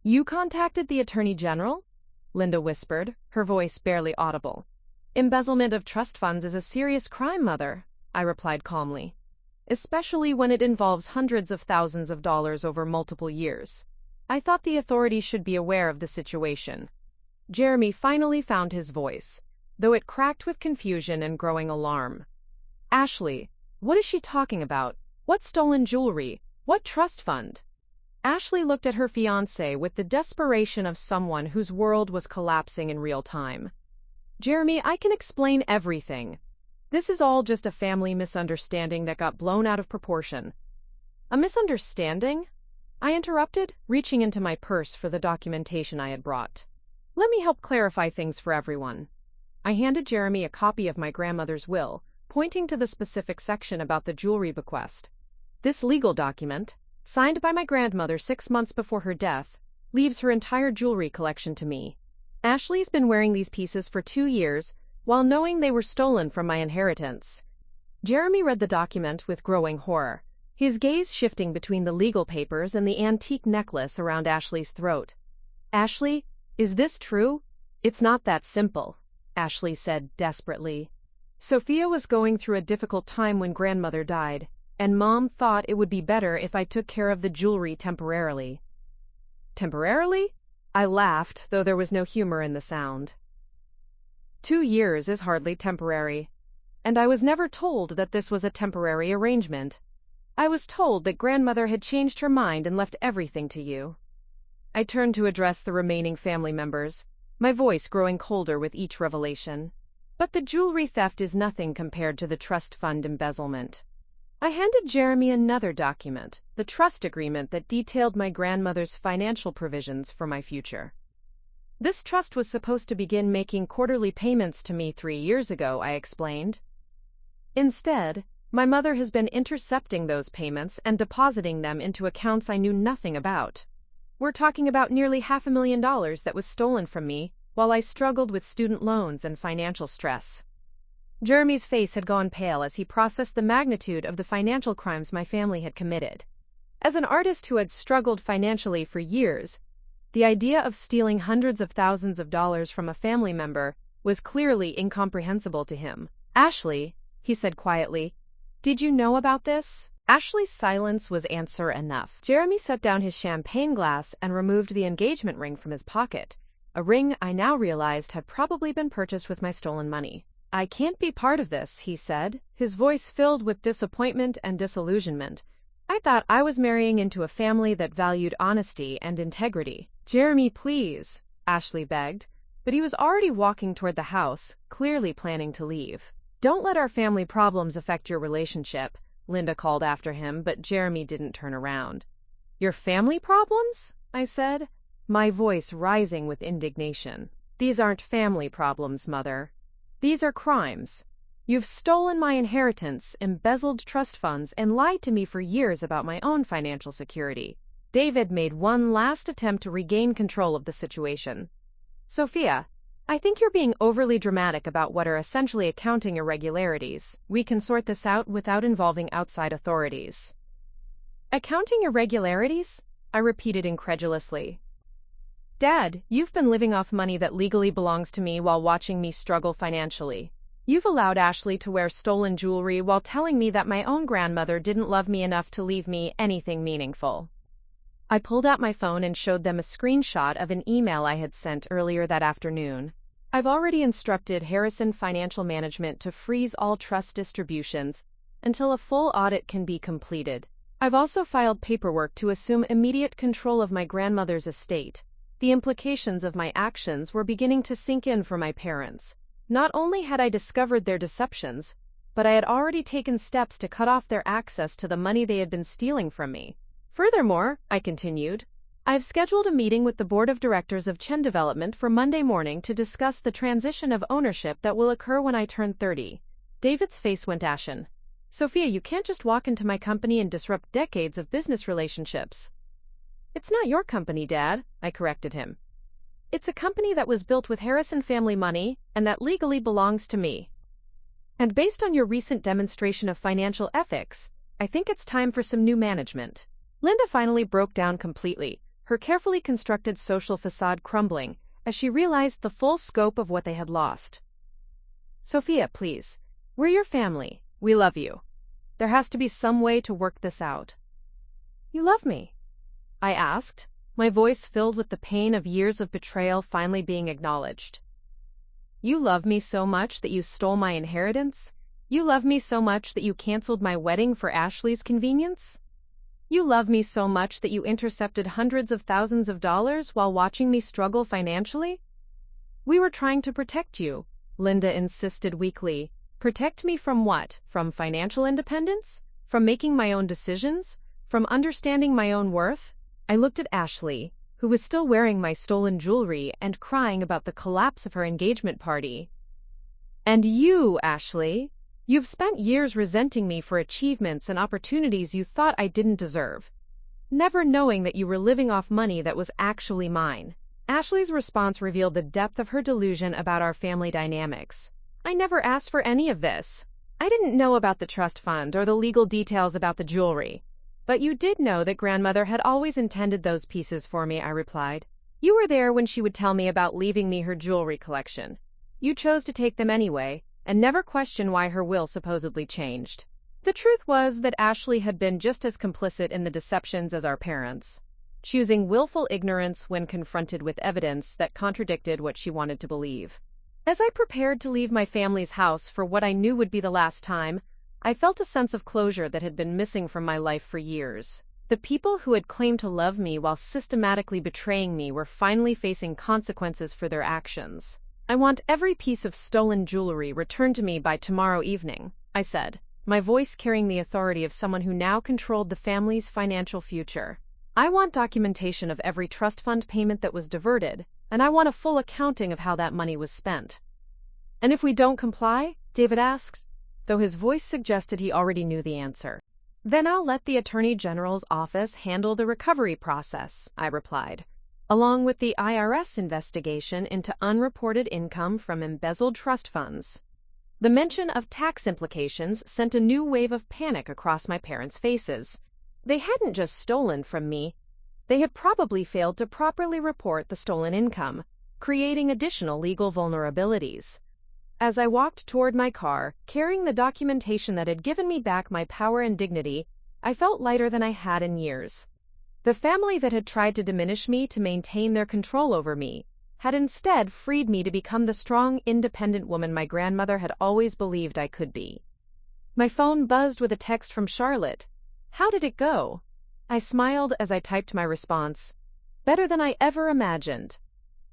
"You contacted the Attorney General?" Linda whispered, her voice barely audible. "Embezzlement of trust funds is a serious crime, Mother," I replied calmly, "especially when it involves hundreds of thousands of dollars over multiple years. I thought the authorities should be aware of the situation." Jeremy finally found his voice, though it cracked with confusion and growing alarm. "Ashley, what is she talking about? What stolen jewelry? What trust fund?" Ashley looked at her fiancé with the desperation of someone whose world was collapsing in real time. "Jeremy, I can explain everything. This is all just a family misunderstanding that got blown out of proportion." "A misunderstanding?" I interrupted, reaching into my purse for the documentation I had brought. "Let me help clarify things for everyone." I handed Jeremy a copy of my grandmother's will, pointing to the specific section about the jewelry bequest. "This legal document, signed by my grandmother 6 months before her death, leaves her entire jewelry collection to me. Ashley's been wearing these pieces for 2 years, while knowing they were stolen from my inheritance." Jeremy read the document with growing horror, his gaze shifting between the legal papers and the antique necklace around Ashley's throat. "Ashley, is this true?" "It's not that simple," Ashley said desperately. "Sophia was going through a difficult time when grandmother died, and Mom thought it would be better if I took care of the jewelry temporarily." "Temporarily?" I laughed, though there was no humor in the sound. 2 years is hardly temporary. And I was never told that this was a temporary arrangement. I was told that grandmother had changed her mind and left everything to you." I turned to address the remaining family members, my voice growing colder with each revelation. "But the jewelry theft is nothing compared to the trust fund embezzlement." I handed Jeremy another document, the trust agreement that detailed my grandmother's financial provisions for my future. "This trust was supposed to begin making quarterly payments to me 3 years ago," I explained. "Instead, my mother has been intercepting those payments and depositing them into accounts I knew nothing about. We're talking about nearly $500,000 that was stolen from me while I struggled with student loans and financial stress." Jeremy's face had gone pale as he processed the magnitude of the financial crimes my family had committed. As an artist who had struggled financially for years, the idea of stealing hundreds of thousands of dollars from a family member was clearly incomprehensible to him. "Ashley," he said quietly, "did you know about this?" Ashley's silence was answer enough. Jeremy set down his champagne glass and removed the engagement ring from his pocket, a ring I now realized had probably been purchased with my stolen money. "I can't be part of this," he said, his voice filled with disappointment and disillusionment. "I thought I was marrying into a family that valued honesty and integrity." "Jeremy, please," Ashley begged, but he was already walking toward the house, clearly planning to leave. "Don't let our family problems affect your relationship," Linda called after him, but Jeremy didn't turn around. "Your family problems?" I said, my voice rising with indignation. "These aren't family problems, Mother. These are crimes. You've stolen my inheritance, embezzled trust funds, and lied to me for years about my own financial security." David made one last attempt to regain control of the situation. "Sophia, I think you're being overly dramatic about what are essentially accounting irregularities. We can sort this out without involving outside authorities." "Accounting irregularities?" I repeated incredulously. "Dad, you've been living off money that legally belongs to me while watching me struggle financially. You've allowed Ashley to wear stolen jewelry while telling me that my own grandmother didn't love me enough to leave me anything meaningful." I pulled out my phone and showed them a screenshot of an email I had sent earlier that afternoon. "I've already instructed Harrison Financial Management to freeze all trust distributions until a full audit can be completed. I've also filed paperwork to assume immediate control of my grandmother's estate." The implications of my actions were beginning to sink in for my parents. Not only had I discovered their deceptions, but I had already taken steps to cut off their access to the money they had been stealing from me. Furthermore, I continued, I have scheduled a meeting with the board of directors of Chen Development for Monday morning to discuss the transition of ownership that will occur when I turn 30. David's face went ashen. Sophia, you can't just walk into my company and disrupt decades of business relationships. It's not your company, Dad, I corrected him. It's a company that was built with Harrison family money and that legally belongs to me. And based on your recent demonstration of financial ethics, I think it's time for some new management. Linda finally broke down completely, her carefully constructed social facade crumbling as she realized the full scope of what they had lost. Sophia, please. We're your family. We love you. There has to be some way to work this out. You love me? I asked, my voice filled with the pain of years of betrayal finally being acknowledged. You love me so much that you stole my inheritance? You love me so much that you canceled my wedding for Ashley's convenience? You love me so much that you intercepted hundreds of thousands of dollars while watching me struggle financially? We were trying to protect you, Linda insisted weakly. Protect me from what? From financial independence? From making my own decisions? From understanding my own worth? I looked at Ashley, who was still wearing my stolen jewelry and crying about the collapse of her engagement party. And you, Ashley? You've spent years resenting me for achievements and opportunities you thought I didn't deserve, never knowing that you were living off money that was actually mine. Ashley's response revealed the depth of her delusion about our family dynamics. I never asked for any of this. I didn't know about the trust fund or the legal details about the jewelry. But you did know that grandmother had always intended those pieces for me, I replied. You were there when she would tell me about leaving me her jewelry collection. You chose to take them anyway, and never questioned why her will supposedly changed. The truth was that Ashley had been just as complicit in the deceptions as our parents, choosing willful ignorance when confronted with evidence that contradicted what she wanted to believe. As I prepared to leave my family's house for what I knew would be the last time, I felt a sense of closure that had been missing from my life for years. The people who had claimed to love me while systematically betraying me were finally facing consequences for their actions. I want every piece of stolen jewelry returned to me by tomorrow evening, I said, my voice carrying the authority of someone who now controlled the family's financial future. I want documentation of every trust fund payment that was diverted, and I want a full accounting of how that money was spent. And if we don't comply? David asked, though his voice suggested he already knew the answer. Then I'll let the Attorney General's office handle the recovery process, I replied, along with the IRS investigation into unreported income from embezzled trust funds. The mention of tax implications sent a new wave of panic across my parents' faces. They hadn't just stolen from me. They had probably failed to properly report the stolen income, creating additional legal vulnerabilities. As I walked toward my car, carrying the documentation that had given me back my power and dignity, I felt lighter than I had in years. The family that had tried to diminish me to maintain their control over me had instead freed me to become the strong, independent woman my grandmother had always believed I could be. My phone buzzed with a text from Charlotte. How did it go? I smiled as I typed my response. Better than I ever imagined.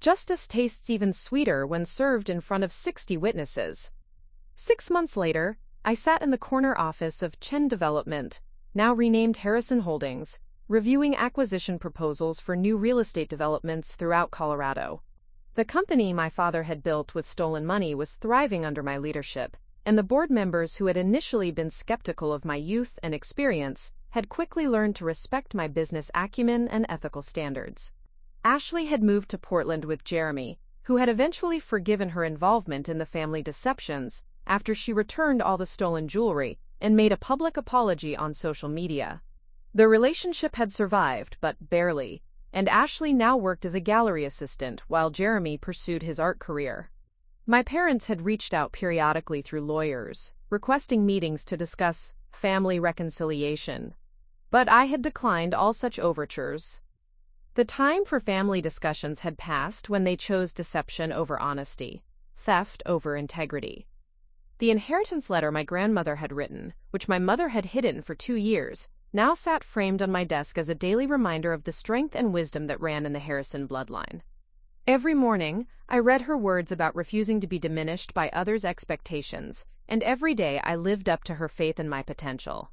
Justice tastes even sweeter when served in front of 60 witnesses. 6 months later, I sat in the corner office of Chen Development, now renamed Harrison Holdings, reviewing acquisition proposals for new real estate developments throughout Colorado. The company my father had built with stolen money was thriving under my leadership, and the board members who had initially been skeptical of my youth and experience had quickly learned to respect my business acumen and ethical standards. Ashley had moved to Portland with Jeremy, who had eventually forgiven her involvement in the family deceptions after she returned all the stolen jewelry and made a public apology on social media. The relationship had survived, but barely, and Ashley now worked as a gallery assistant while Jeremy pursued his art career. My parents had reached out periodically through lawyers, requesting meetings to discuss family reconciliation, but I had declined all such overtures. The time for family discussions had passed when they chose deception over honesty, theft over integrity. The inheritance letter my grandmother had written, which my mother had hidden for 2 years, now sat framed on my desk as a daily reminder of the strength and wisdom that ran in the Harrison bloodline. Every morning, I read her words about refusing to be diminished by others' expectations, and every day I lived up to her faith in my potential.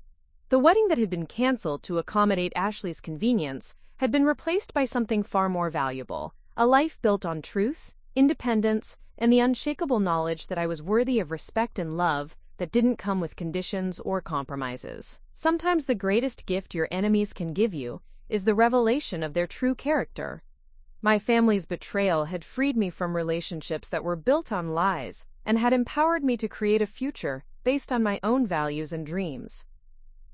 The wedding that had been canceled to accommodate Ashley's convenience had been replaced by something far more valuable, a life built on truth, independence, and the unshakable knowledge that I was worthy of respect and love that didn't come with conditions or compromises. Sometimes the greatest gift your enemies can give you is the revelation of their true character. My family's betrayal had freed me from relationships that were built on lies and had empowered me to create a future based on my own values and dreams.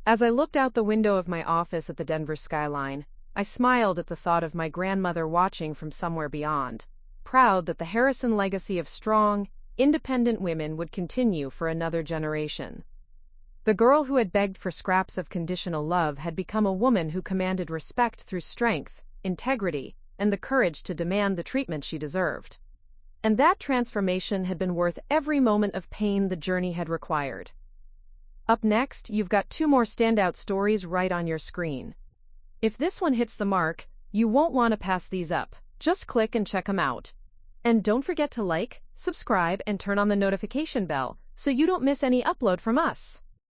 As I looked out the window of my office at the Denver skyline, I smiled at the thought of my grandmother watching from somewhere beyond, proud that the Harrison legacy of strong, independent women would continue for another generation. The girl who had begged for scraps of conditional love had become a woman who commanded respect through strength, integrity, and the courage to demand the treatment she deserved. And that transformation had been worth every moment of pain the journey had required. Up next, you've got 2 more standout stories right on your screen. If this one hits the mark, you won't want to pass these up. Just click and check them out. And don't forget to like, subscribe, and turn on the notification bell so you don't miss any upload from us.